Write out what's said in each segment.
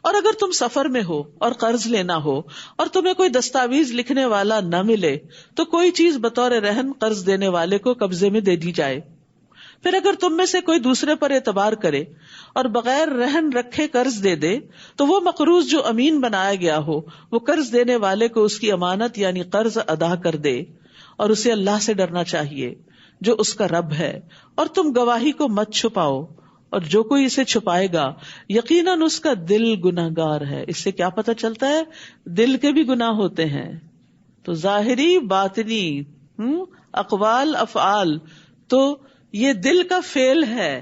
اور اگر تم سفر میں ہو اور قرض لینا ہو اور تمہیں کوئی دستاویز لکھنے والا نہ ملے تو کوئی چیز بطور رہن قرض دینے والے کو قبضے میں دے دی جائے. پھر اگر تم میں سے کوئی دوسرے پر اعتبار کرے اور بغیر رہن رکھے قرض دے دے تو وہ مقروض جو امین بنایا گیا ہو وہ قرض دینے والے کو اس کی امانت یعنی قرض ادا کر دے، اور اسے اللہ سے ڈرنا چاہیے جو اس کا رب ہے، اور تم گواہی کو مت چھپاؤ، اور جو کوئی اسے چھپائے گا یقیناً اس کا دل گناہگار ہے. اس سے کیا پتہ چلتا ہے؟ دل کے بھی گناہ ہوتے ہیں. تو ظاہری باطنی اقوال افعال، تو یہ دل کا فعل ہے،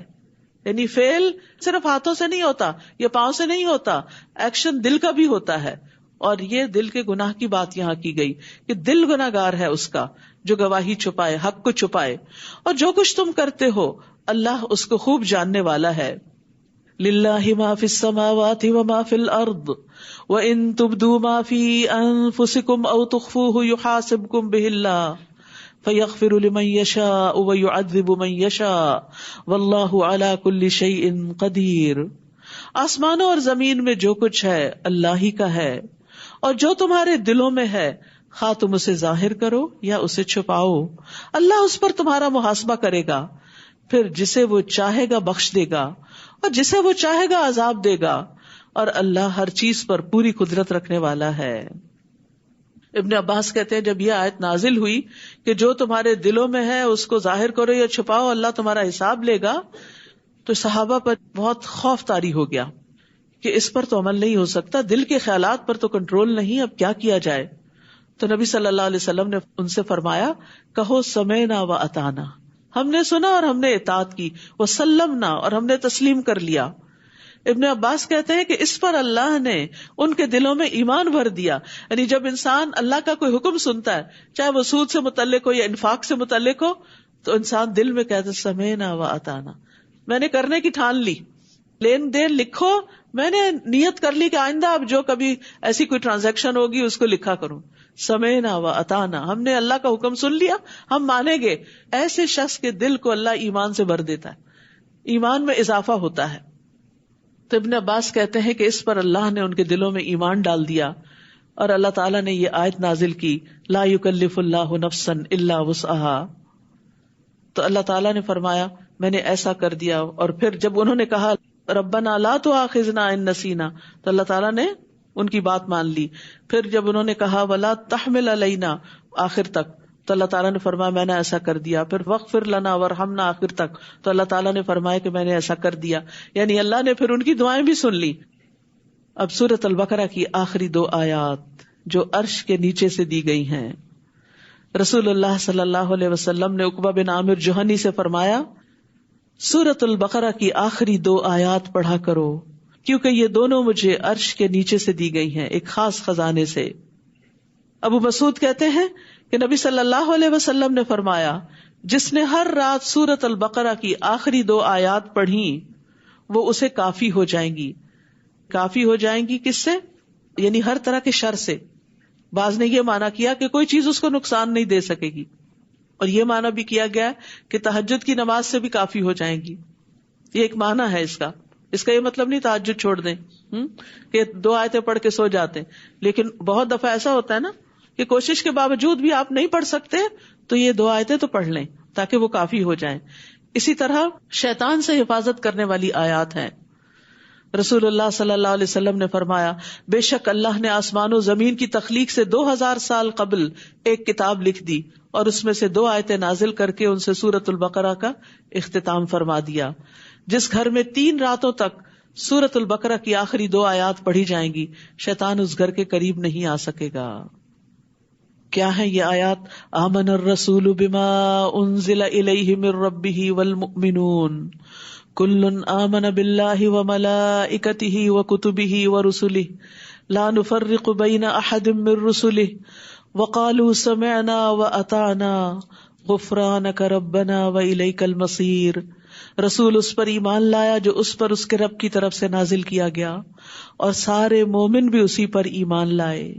یعنی فعل صرف ہاتھوں سے نہیں ہوتا یا پاؤں سے نہیں ہوتا، ایکشن دل کا بھی ہوتا ہے. اور یہ دل کے گناہ کی بات یہاں کی گئی کہ دل گناہگار ہے اس کا جو گواہی چھپائے، حق کو چھپائے. اور جو کچھ تم کرتے ہو اللہ اس کو خوب جاننے والا ہے. للہ ما فی السماوات وما فی الارض وان تبدوا ما فی انفسکم او تخفوه یحاسبکم بہ اللہ فیغفر لمن یشاء ویعذب من یشاء واللہ علی کل شیء قدیر. آسمانوں اور زمین میں جو کچھ ہے اللہ ہی کا ہے، اور جو تمہارے دلوں میں ہے خواہ تم اسے ظاہر کرو یا اسے چھپاؤ اللہ اس پر تمہارا محاسبہ کرے گا. پھر جسے وہ چاہے گا بخش دے گا اور جسے وہ چاہے گا عذاب دے گا، اور اللہ ہر چیز پر پوری قدرت رکھنے والا ہے. ابن عباس کہتے ہیں جب یہ آیت نازل ہوئی کہ جو تمہارے دلوں میں ہے اس کو ظاہر کرو یا چھپاؤ اللہ تمہارا حساب لے گا، تو صحابہ پر بہت خوف طاری ہو گیا کہ اس پر تو عمل نہیں ہو سکتا، دل کے خیالات پر تو کنٹرول نہیں، اب کیا کیا جائے. تو نبی صلی اللہ علیہ وسلم نے ان سے فرمایا کہو سمعنا و اطعنا، ہم نے سنا اور ہم نے اطاعت کی، وسلمنا اور ہم نے تسلیم کر لیا. ابن عباس کہتے ہیں کہ اس پر اللہ نے ان کے دلوں میں ایمان بھر دیا. یعنی جب انسان اللہ کا کوئی حکم سنتا ہے، چاہے وہ سود سے متعلق ہو یا انفاق سے متعلق ہو، تو انسان دل میں کہتا ہے سمعنا و اطعنا، میں نے کرنے کی ٹھان لی. لین دین لکھو، میں نے نیت کر لی کہ آئندہ اب جو کبھی ایسی کوئی ٹرانزیکشن ہوگی اس کو لکھا کروں. سمعنا و اطعنا، ہم نے اللہ کا حکم سن لیا، ہم مانیں گے. ایسے شخص کے دل کو اللہ ایمان سے بھر دیتا ہے، ایمان میں اضافہ ہوتا ہے. تو ابن عباس کہتے ہیں کہ اس پر اللہ نے ان کے دلوں میں ایمان ڈال دیا، اور اللہ تعالیٰ نے یہ آیت نازل کی لا یکلف اللہ نفسا الا وسعها. تو اللہ تعالیٰ نے فرمایا میں نے ایسا کر دیا. اور پھر جب انہوں نے کہا ربنا لا تؤاخذنا ان نسینا، تو اللہ تعالیٰ نے ان کی بات مان لی. پھر جب انہوں نے کہا ولا تحمل علینا آخر تک، تو اللہ تعالیٰ نے فرمایا میں نے ایسا کر دیا. پھر واغفر لنا وارحمنا آخر تک، تو اللہ تعالیٰ نے فرمایا کہ میں نے ایسا کر دیا. یعنی اللہ نے پھر ان کی دعائیں بھی سن لی. اب سورۃ البقرہ کی آخری 2 آیات جو عرش کے نیچے سے دی گئی ہیں، رسول اللہ صلی اللہ علیہ وسلم نے عقبہ بن عامر جوہنی سے فرمایا سورۃ البقرہ کی آخری 2 آیات پڑھا کرو، کیونکہ یہ دونوں مجھے عرش کے نیچے سے دی گئی ہیں ایک خاص خزانے سے. ابو مسعود کہتے ہیں کہ نبی صلی اللہ علیہ وسلم نے فرمایا جس نے ہر رات سورۃ البقرہ کی آخری 2 آیات پڑھی وہ اسے کافی ہو جائیں گی. کافی ہو جائیں گی کس سے؟ یعنی ہر طرح کے شر سے. بعض نے یہ معنی کیا کہ کوئی چیز اس کو نقصان نہیں دے سکے گی، اور یہ معنی بھی کیا گیا کہ تہجد کی نماز سے بھی کافی ہو جائیں گی. یہ ایک معنی ہے اس کا یہ مطلب نہیں تہجد چھوڑ دیں کہ 2 آیتیں پڑھ کے سو جاتے ہیں. لیکن بہت دفعہ ایسا ہوتا ہے نا کہ کوشش کے باوجود بھی آپ نہیں پڑھ سکتے، تو یہ 2 آیتیں تو پڑھ لیں تاکہ وہ کافی ہو جائیں. اسی طرح شیطان سے حفاظت کرنے والی آیات ہیں. رسول اللہ صلی اللہ علیہ وسلم نے فرمایا بے شک اللہ نے آسمان و زمین کی تخلیق سے 2000 سال قبل ایک کتاب لکھ دی، اور اس میں سے 2 آیتیں نازل کر کے ان سے سورۃ البقرہ کا اختتام فرما دیا. جس گھر میں 3 راتوں تک سورۃ البقرہ کی آخری 2 آیات پڑھی جائیں گی شیطان اس گھر کے قریب نہیں آ سکے گا. کیا ہے یہ آیات؟ آمن الرسول بما انزل الیہ من ربہ والمؤمنون کل آمن باللہ وملائکتہ وکتبہ ورسلہ لا نفرق بین احد من رسلہ وقالوا سمعنا واطعنا غفرانک ربنا والیک المصیر. رسول اس پر ایمان لایا جو اس پر اس کے رب کی طرف سے نازل کیا گیا، اور سارے مومن بھی اسی پر ایمان لائے.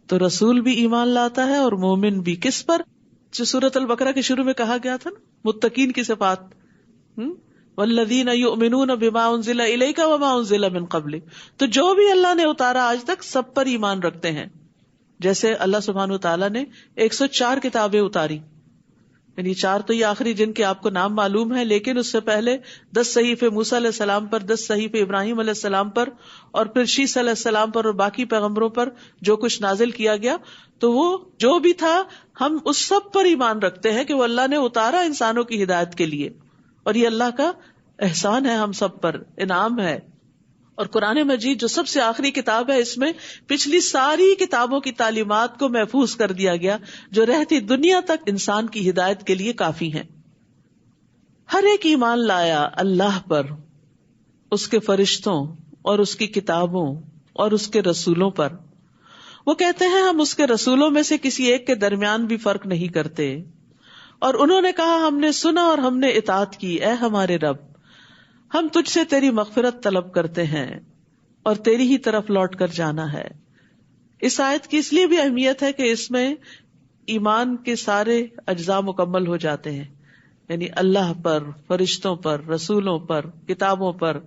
تو رسول بھی ایمان لاتا ہے اور مومن بھی. کس پر؟ جو سورۃ البقرہ کے شروع میں کہا گیا تھا نا، متقین کی صفات. والذین یؤمنون بما انزل الیک وما انزل من قبلک، تو جو بھی اللہ نے اتارا آج تک سب پر ایمان رکھتے ہیں. جیسے اللہ سبحانہ وتعالیٰ نے 104 کتابیں اتاری، یعنی 4 تو یہ آخری جن کے آپ کو نام معلوم ہے، لیکن اس سے پہلے 10 صحیفے موسیٰ علیہ السلام پر، 10 صحیفے ابراہیم علیہ السلام پر، اور پھر شیس علیہ السلام پر اور باقی پیغمبروں پر جو کچھ نازل کیا گیا. تو وہ جو بھی تھا ہم اس سب پر ایمان رکھتے ہیں کہ وہ اللہ نے اتارا انسانوں کی ہدایت کے لیے، اور یہ اللہ کا احسان ہے ہم سب پر، انعام ہے. اور قرآن مجید جو سب سے آخری کتاب ہے، اس میں پچھلی ساری کتابوں کی تعلیمات کو محفوظ کر دیا گیا جو رہتی دنیا تک انسان کی ہدایت کے لیے کافی ہیں. ہر ایک ایمان لایا اللہ پر، اس کے فرشتوں اور اس کی کتابوں اور اس کے رسولوں پر. وہ کہتے ہیں ہم اس کے رسولوں میں سے کسی ایک کے درمیان بھی فرق نہیں کرتے. اور انہوں نے کہا ہم نے سنا اور ہم نے اطاعت کی، اے ہمارے رب ہم تجھ سے تیری مغفرت طلب کرتے ہیں اور تیری ہی طرف لوٹ کر جانا ہے. اس آیت کی اس لیے بھی اہمیت ہے کہ اس میں ایمان کے سارے اجزاء مکمل ہو جاتے ہیں، یعنی اللہ پر، فرشتوں پر، رسولوں پر، کتابوں پر.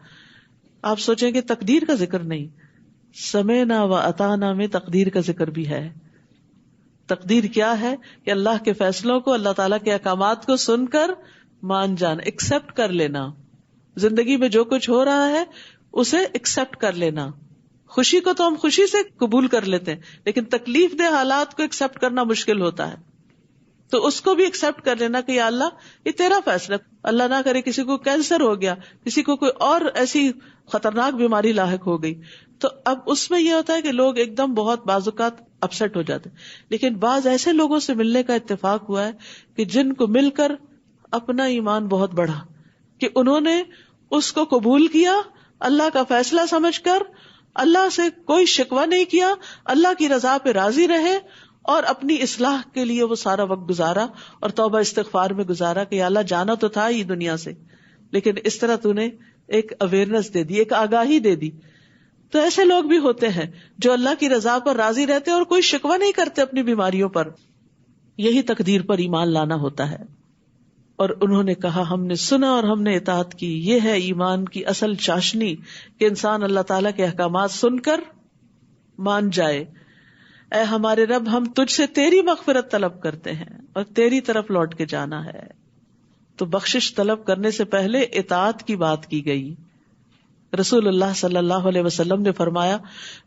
آپ سوچیں کہ تقدیر کا ذکر نہیں، سمعنا و اطعنا میں تقدیر کا ذکر بھی ہے. تقدیر کیا ہے کہ اللہ کے فیصلوں کو، اللہ تعالیٰ کے احکامات کو سن کر مان جانا، ایکسپٹ کر لینا. زندگی میں جو کچھ ہو رہا ہے اسے ایکسپٹ کر لینا. خوشی کو تو ہم خوشی سے قبول کر لیتے ہیں، لیکن تکلیف دہ حالات کو ایکسپٹ کرنا مشکل ہوتا ہے. تو اس کو بھی ایکسپٹ کر لینا کہ یا اللہ یہ تیرا فیصلہ. اللہ نہ کرے کسی کو کینسر ہو گیا، کسی کو کوئی اور ایسی خطرناک بیماری لاحق ہو گئی، تو اب اس میں یہ ہوتا ہے کہ لوگ ایک دم بہت بعض اوقات اپسٹ ہو جاتے ہیں. لیکن بعض ایسے لوگوں سے ملنے کا اتفاق ہوا ہے کہ جن کو مل کر اپنا ایمان بہت بڑھا، کہ انہوں نے اس کو قبول کیا، اللہ کا فیصلہ سمجھ کر اللہ سے کوئی شکوہ نہیں کیا، اللہ کی رضا پہ راضی رہے اور اپنی اصلاح کے لیے وہ سارا وقت گزارا اور توبہ استغفار میں گزارا کہ اللہ جانا تو تھا ہی دنیا سے، لیکن اس طرح تو نے ایک اویئرنس دے دی، ایک آگاہی دے دی. تو ایسے لوگ بھی ہوتے ہیں جو اللہ کی رضا پر راضی رہتے اور کوئی شکوہ نہیں کرتے اپنی بیماریوں پر. یہی تقدیر پر ایمان لانا ہوتا ہے. اور انہوں نے کہا ہم نے سنا اور ہم نے اطاعت کی. یہ ہے ایمان کی اصل چاشنی کہ انسان اللہ تعالیٰ کے احکامات سن کر مان جائے. اے ہمارے رب ہم تجھ سے تیری مغفرت طلب کرتے ہیں اور تیری طرف لوٹ کے جانا ہے. تو بخشش طلب کرنے سے پہلے اطاعت کی بات کی گئی. رسول اللہ صلی اللہ علیہ وسلم نے فرمایا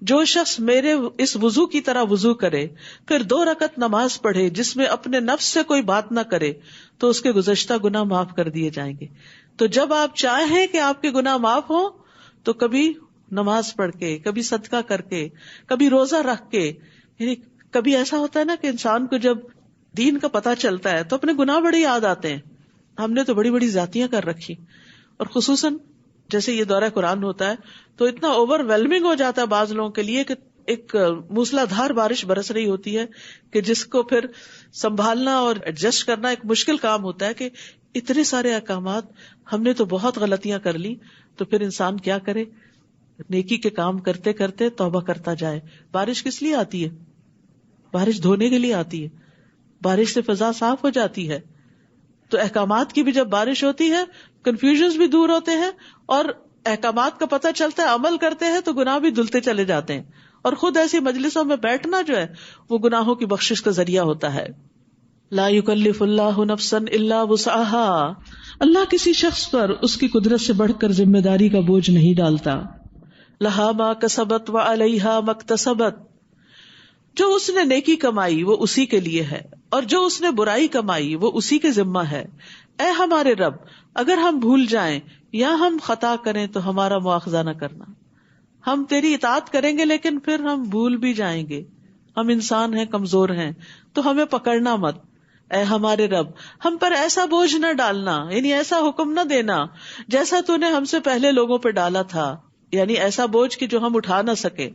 جو شخص میرے اس وضو کی طرح وضو کرے پھر 2 رکعت نماز پڑھے جس میں اپنے نفس سے کوئی بات نہ کرے تو اس کے گزشتہ گناہ معاف کر دیے جائیں گے. تو جب آپ چاہیں کہ آپ کے گناہ معاف ہوں تو کبھی نماز پڑھ کے، کبھی صدقہ کر کے، کبھی روزہ رکھ کے. یعنی کبھی ایسا ہوتا ہے نا کہ انسان کو جب دین کا پتہ چلتا ہے تو اپنے گناہ بڑے یاد آتے ہیں. ہم نے تو بڑی بڑی ذاتیاں کر رکھی، اور خصوصاً جیسے یہ دورہ قرآن ہوتا ہے تو اتنا اوور ویلمنگ ہو جاتا ہے بعض لوگوں کے لیے کہ ایک موسلا دھار بارش برس رہی ہوتی ہے کہ جس کو پھر سنبھالنا اور ایڈجسٹ کرنا ایک مشکل کام ہوتا ہے کہ اتنے سارے احکامات ہم نے تو بہت غلطیاں کر لی. تو پھر انسان کیا کرے؟ نیکی کے کام کرتے کرتے توبہ کرتا جائے. بارش کس لیے آتی ہے؟ بارش دھونے کے لیے آتی ہے. بارش سے فضا صاف ہو جاتی ہے. تو احکامات کی بھی جب بارش ہوتی ہے کنفیوژنز بھی دور ہوتے ہیں اور احکامات کا پتہ چلتا ہے، عمل کرتے ہیں تو گناہ بھی دھلتے چلے جاتے ہیں. اور خود ایسی مجلسوں میں بیٹھنا جو ہے وہ گناہوں کی بخشش کا ذریعہ ہوتا ہے. لا یکلف اللہ نفسا الا وسعها، اللہ کسی شخص پر اس کی قدرت سے بڑھ کر ذمہ داری کا بوجھ نہیں ڈالتا. لہا ما کسبت وعلیہا ما اکتسبت، جو اس نے نیکی کمائی وہ اسی کے لیے ہے اور جو اس نے برائی کمائی وہ اسی کے ذمہ ہے. اے ہمارے رب اگر ہم بھول جائیں یا ہم خطا کریں تو ہمارا مواخذہ نہ کرنا. ہم تیری اطاعت کریں گے لیکن پھر ہم بھول بھی جائیں گے، ہم انسان ہیں، کمزور ہیں، تو ہمیں پکڑنا مت. اے ہمارے رب ہم پر ایسا بوجھ نہ ڈالنا، یعنی ایسا حکم نہ دینا جیسا تو نے ہم سے پہلے لوگوں پہ ڈالا تھا، یعنی ایسا بوجھ کہ جو ہم اٹھا نہ سکے.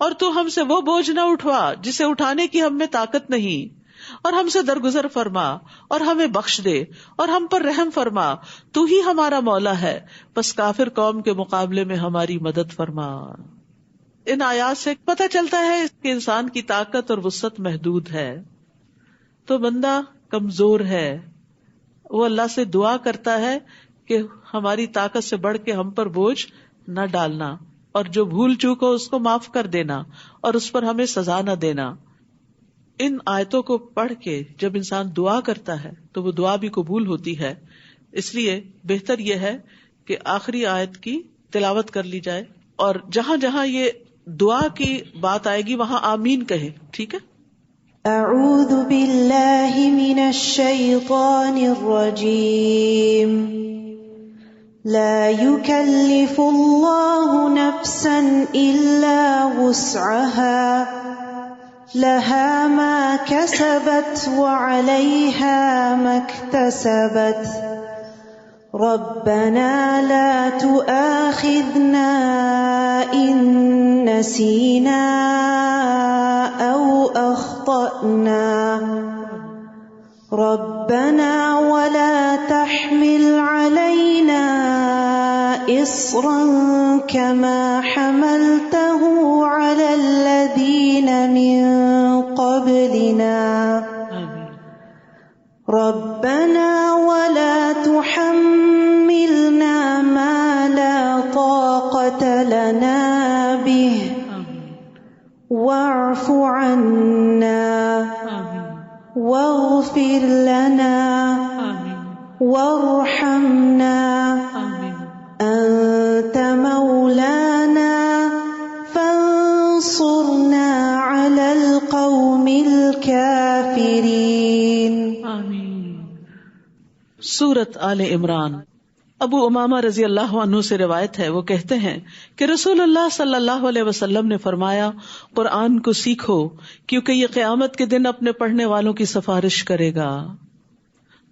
اور تو ہم سے وہ بوجھ نہ اٹھوا جسے اٹھانے کی ہم میں طاقت نہیں، اور ہم سے درگزر فرما اور ہمیں بخش دے اور ہم پر رحم فرما. تو ہی ہمارا مولا ہے، بس کافر قوم کے مقابلے میں ہماری مدد فرما. ان آیات سے پتہ چلتا ہے کہ انسان کی طاقت اور وسعت محدود ہے. تو بندہ کمزور ہے، وہ اللہ سے دعا کرتا ہے کہ ہماری طاقت سے بڑھ کے ہم پر بوجھ نہ ڈالنا، اور جو بھول چوک ہو اس کو معاف کر دینا اور اس پر ہمیں سزا نہ دینا. ان آیتوں کو پڑھ کے جب انسان دعا کرتا ہے تو وہ دعا بھی قبول ہوتی ہے. اس لیے بہتر یہ ہے کہ آخری آیت کی تلاوت کر لی جائے، اور جہاں جہاں یہ دعا کی بات آئے گی وہاں آمین کہیں. ٹھیک ہے. اعوذ باللہ من الشیطان الرجیم لا يكلف الله نفسا الا وسعها لها ما كسبت وعليها ما اكتسبت ربنا لا تؤاخذنا إن نسينا أو أخطأنا ربنا ولا تحمل علينا إصرا كما حملته على الذين من قبلنا ربنا ولا تحملنا ما لا طاقة لنا به واعف عنا واغفر لنا وارحمنا أنت مولانا فانصرنا على القوم الكافرين. سورت آل عمران. ابو امامہ رضی اللہ عنہ سے روایت ہے، وہ کہتے ہیں کہ رسول اللہ صلی اللہ علیہ وسلم نے فرمایا، قرآن کو سیکھو کیونکہ یہ قیامت کے دن اپنے پڑھنے والوں کی سفارش کرے گا.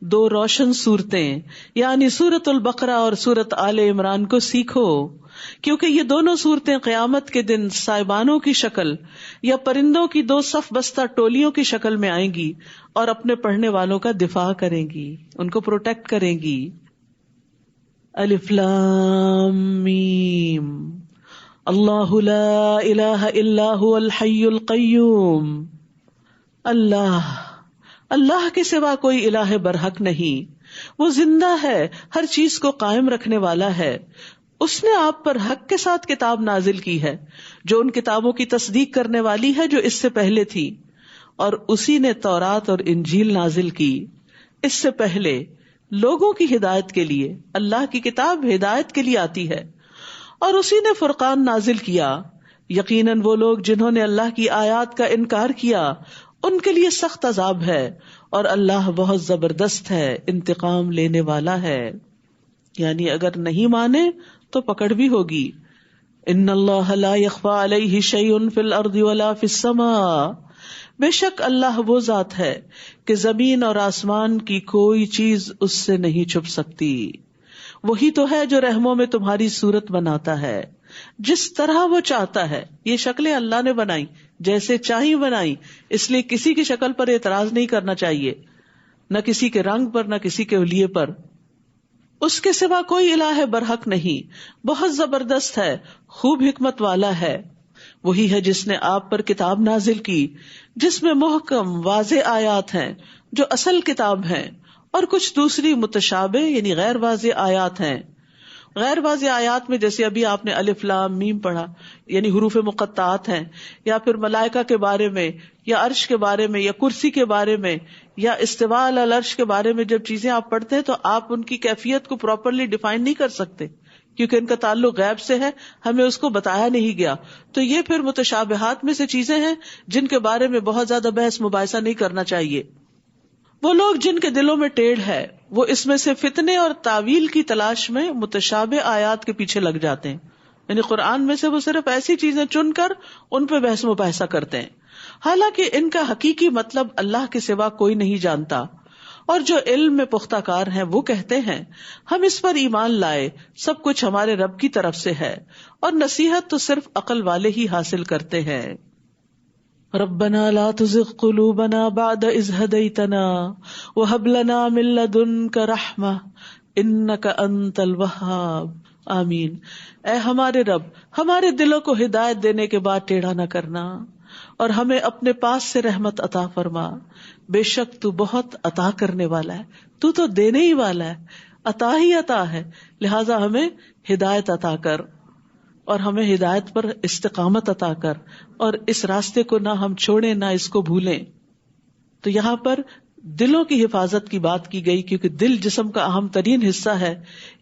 دو روشن صورتیں یعنی سورت البقرہ اور سورت آل عمران کو سیکھو کیونکہ یہ دونوں صورتیں قیامت کے دن سائبانوں کی شکل یا پرندوں کی دو صف بستہ ٹولیوں کی شکل میں آئیں گی اور اپنے پڑھنے والوں کا دفاع کریں گی، ان کو پروٹیکٹ کریں گی. الف لام میم اللہ لا الہ الا هو الحی القیوم. اللہ کے سوا کوئی الہ برحق نہیں، وہ زندہ ہے، ہر چیز کو قائم رکھنے والا ہے. اس نے آپ پر حق کے ساتھ کتاب نازل کی ہے جو ان کتابوں کی تصدیق کرنے والی ہے جو اس سے پہلے تھی، اور اسی نے تورات اور انجیل نازل کی اس سے پہلے لوگوں کی ہدایت کے لیے. اللہ کی کتاب ہدایت کے لیے آتی ہے، اور اسی نے فرقان نازل کیا. یقیناً وہ لوگ جنہوں نے اللہ کی آیات کا انکار کیا ان کے لیے سخت عذاب ہے، اور اللہ بہت زبردست ہے، انتقام لینے والا ہے. یعنی اگر نہیں مانے تو پکڑ بھی ہوگی. ان اللہ لا یخفی علیہ شیء فی الارض ولا فی السماء. بے شک اللہ وہ ذات ہے کہ زمین اور آسمان کی کوئی چیز اس سے نہیں چھپ سکتی. وہی تو ہے جو رحموں میں تمہاری صورت بناتا ہے جس طرح وہ چاہتا ہے. یہ شکلیں اللہ نے بنائی جیسے چاہی بنائی، اس لیے کسی کی شکل پر اعتراض نہیں کرنا چاہیے، نہ کسی کے رنگ پر نہ کسی کے حلیے پر. اس کے سوا کوئی الہ برحق نہیں، بہت زبردست ہے، خوب حکمت والا ہے. وہی ہے جس نے آپ پر کتاب نازل کی جس میں محکم واضح آیات ہیں جو اصل کتاب ہیں، اور کچھ دوسری متشابہ یعنی غیر واضح آیات ہیں. غیر واضح آیات میں جیسے ابھی آپ نے الف لام میم پڑھا یعنی حروف مقطعات ہیں، یا پھر ملائکہ کے بارے میں یا عرش کے بارے میں یا کرسی کے بارے میں یا استواء علی العرش کے بارے میں جب چیزیں آپ پڑھتے ہیں تو آپ ان کی کیفیت کو پراپرلی ڈیفائن نہیں کر سکتے کیونکہ ان کا تعلق غیب سے ہے، ہمیں اس کو بتایا نہیں گیا. تو یہ پھر متشابہات میں سے چیزیں ہیں جن کے بارے میں بہت زیادہ بحث مباحثہ نہیں کرنا چاہیے. وہ لوگ جن کے دلوں میں ٹیڑھ ہے وہ اس میں سے فتنے اور تعویل کی تلاش میں متشابہ آیات کے پیچھے لگ جاتے ہیں، یعنی قرآن میں سے وہ صرف ایسی چیزیں چن کر ان پہ بحث مباحثہ کرتے ہیں، حالانکہ ان کا حقیقی مطلب اللہ کے سوا کوئی نہیں جانتا. اور جو علم میں پختہ کار ہیں وہ کہتے ہیں ہم اس پر ایمان لائے، سب کچھ ہمارے رب کی طرف سے ہے، اور نصیحت تو صرف عقل والے ہی حاصل کرتے ہیں. ربنا لا تزغ قلوبنا بعد اذ هديتنا وهب لنا من لدنك رحمة انك انت الوهاب. آمین. اے ہمارے رب، ہمارے دلوں کو ہدایت دینے کے بعد ٹیڑھا نہ کرنا، اور ہمیں اپنے پاس سے رحمت عطا فرما، بے شک تو بہت عطا کرنے والا ہے، تو دینے ہی والا ہے. عطا ہی عطا ہے، لہذا ہمیں ہدایت عطا کر اور ہمیں ہدایت پر استقامت عطا کر، اور اس راستے کو نہ ہم چھوڑیں نہ اس کو بھولیں. تو یہاں پر دلوں کی حفاظت کی بات کی گئی، کیونکہ دل جسم کا اہم ترین حصہ ہے.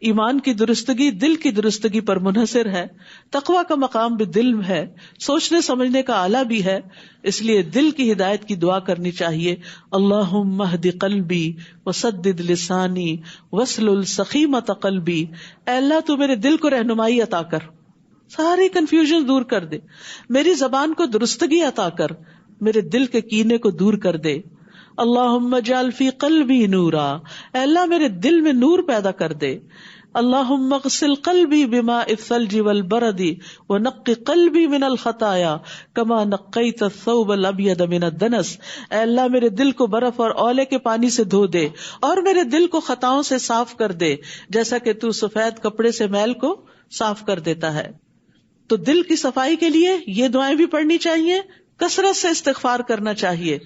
ایمان کی درستگی دل کی درستگی پر منحصر ہے. تقویٰ کا مقام بھی دل ہے، سوچنے سمجھنے کا اعلیٰ بھی ہے. اس لیے دل کی ہدایت کی دعا کرنی چاہیے. اللہم اہد قلبی وسدد لسانی واسلل سخیمۃ قلبی. اے اللہ تو میرے دل کو رہنمائی عطا کر، ساری کنفیوژن دور کر دے. میری زبان کو درستگی عطا کر، میرے دل کے کینے کو دور کر دے. اللہم اجعل فی قلبی نورا. اے اللہ میرے دل میں نور پیدا کر دے. اللہم اغسل قلبی بماء الثلج والبرد ونقی قلبی من الخطایا کما نقیت الثوب الابید من الدنس. اے اللہ میرے دل کو برف اور اولے کے پانی سے دھو دے اور میرے دل کو خطاؤں سے صاف کر دے، جیسا کہ تو سفید کپڑے سے میل کو صاف کر دیتا ہے. تو دل کی صفائی کے لیے یہ دعائیں بھی پڑھنی چاہیے، کثرت سے استغفار کرنا چاہیے.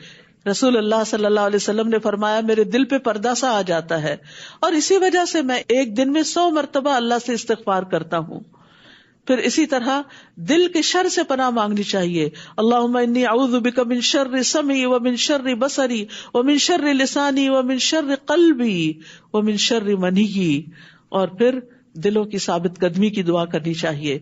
رسول اللہ صلی اللہ علیہ وسلم نے فرمایا میرے دل پہ پردہ سا آ جاتا ہے، اور اسی وجہ سے میں ایک دن میں 100 مرتبہ اللہ سے استغفار کرتا ہوں. پھر اسی طرح دل کے شر سے پناہ مانگنی چاہیے. اللہم انی اعوذ بک من شر سمعی ومن شر بصری ومن شر لسانی ومن شر قلبی ومن شر منی. اور پھر دلوں کی ثابت قدمی کی دعا کرنی چاہیے،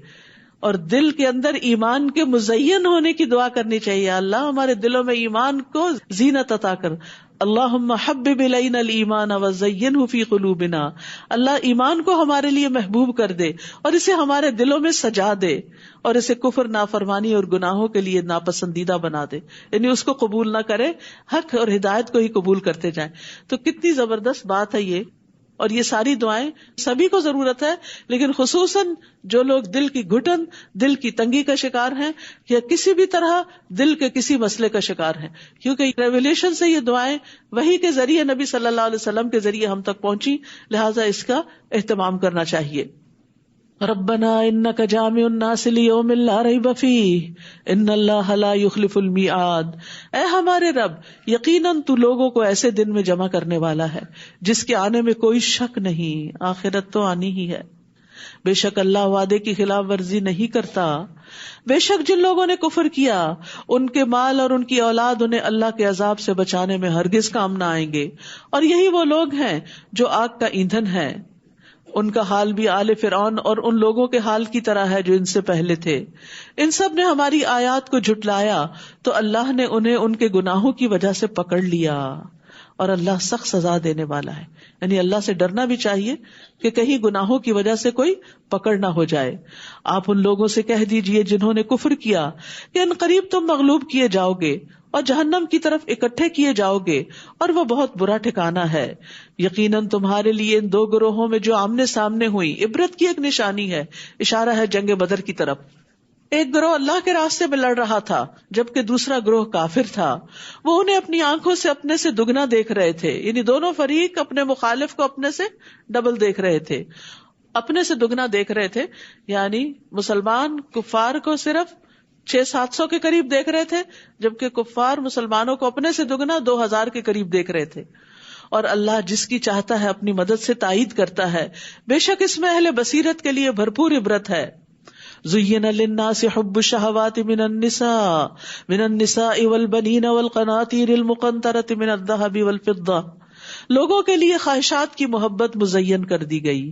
اور دل کے اندر ایمان کے مزین ہونے کی دعا کرنی چاہیے. اللہ ہمارے دلوں میں ایمان کو زینت عطا کر. اللہم حبب الینا الایمان وزینہ فی قلوبنا. اللہ ایمان کو ہمارے لیے محبوب کر دے اور اسے ہمارے دلوں میں سجا دے، اور اسے کفر، نافرمانی اور گناہوں کے لیے ناپسندیدہ بنا دے، یعنی اس کو قبول نہ کرے، حق اور ہدایت کو ہی قبول کرتے جائیں. تو کتنی زبردست بات ہے یہ. اور یہ ساری دعائیں سبھی کو ضرورت ہے، لیکن خصوصاً جو لوگ دل کی گھٹن، دل کی تنگی کا شکار ہیں، یا کسی بھی طرح دل کے کسی مسئلے کا شکار ہیں، کیونکہ ریویلیشن سے یہ دعائیں وحی کے ذریعے، نبی صلی اللہ علیہ وسلم کے ذریعے ہم تک پہنچی، لہٰذا اس کا اہتمام کرنا چاہیے. ربنا انک جامع الناس لیوم لا ریب فیہ ان اللہ لا یخلف المیعاد. اے ہمارے رب، یقیناً تو لوگوں کو ایسے دن میں جمع کرنے والا ہے جس کے آنے میں کوئی شک نہیں. آخرت تو آنی ہی ہے. بے شک اللہ وعدے کی خلاف ورزی نہیں کرتا. بے شک جن لوگوں نے کفر کیا، ان کے مال اور ان کی اولاد انہیں اللہ کے عذاب سے بچانے میں ہرگز کام نہ آئیں گے، اور یہی وہ لوگ ہیں جو آگ کا ایندھن ہے. ان کا حال بھی آل فرعون اور ان لوگوں کے حال کی طرح ہے جو ان سے پہلے تھے. ان سب نے ہماری آیات کو جھٹلایا تو اللہ نے انہیں ان کے گناہوں کی وجہ سے پکڑ لیا، اور اللہ سخت سزا دینے والا ہے. یعنی اللہ سے ڈرنا بھی چاہیے کہ کہیں گناہوں کی وجہ سے کوئی پکڑ نہ ہو جائے. آپ ان لوگوں سے کہہ دیجئے جنہوں نے کفر کیا کہ ان قریب تم مغلوب کیے جاؤ گے اور جہنم کی طرف اکٹھے کیے جاؤ گے، اور وہ بہت برا ٹھکانہ ہے. یقیناً تمہارے لیے ان 2 گروہوں میں جو آمنے سامنے ہوئی عبرت کی ایک نشانی ہے. اشارہ ہے جنگ بدر کی طرف. ایک گروہ اللہ کے راستے میں لڑ رہا تھا جبکہ دوسرا گروہ کافر تھا. وہ انہیں اپنی آنکھوں سے اپنے سے دگنا دیکھ رہے تھے، یعنی دونوں فریق اپنے مخالف کو اپنے سے ڈبل دیکھ رہے تھے. اپنے سے دگنا دیکھ رہے تھے یعنی مسلمان کفار کو صرف 600-700 کے قریب دیکھ رہے تھے، جبکہ کفار مسلمانوں کو اپنے سے دگنا 2000 کے قریب دیکھ رہے تھے. اور اللہ جس کی چاہتا ہے اپنی مدد سے تائید کرتا ہے. بے شک اس میں اہل بصیرت کے لیے بھرپور عبرت ہے. زین للناس حب الشہوات من النساء والبنین والقناطیر المقنطرۃ من الذهب والفضہ. لوگوں کے لیے خواہشات کی محبت مزین کر دی گئی،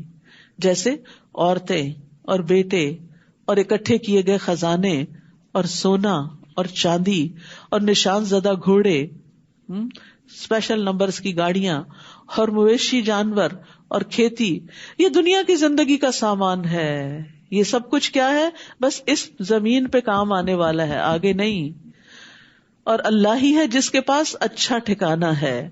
جیسے عورتیں اور بیٹے اور اکٹھے کیے گئے خزانے اور سونا اور چاندی اور نشان زدہ گھوڑے، اسپیشل نمبرز کی گاڑیاں اور مویشی جانور اور کھیتی. یہ دنیا کی زندگی کا سامان ہے. یہ سب کچھ کیا ہے؟ بس اس زمین پہ کام آنے والا ہے، آگے نہیں. اور اللہ ہی ہے جس کے پاس اچھا ٹھکانہ ہے.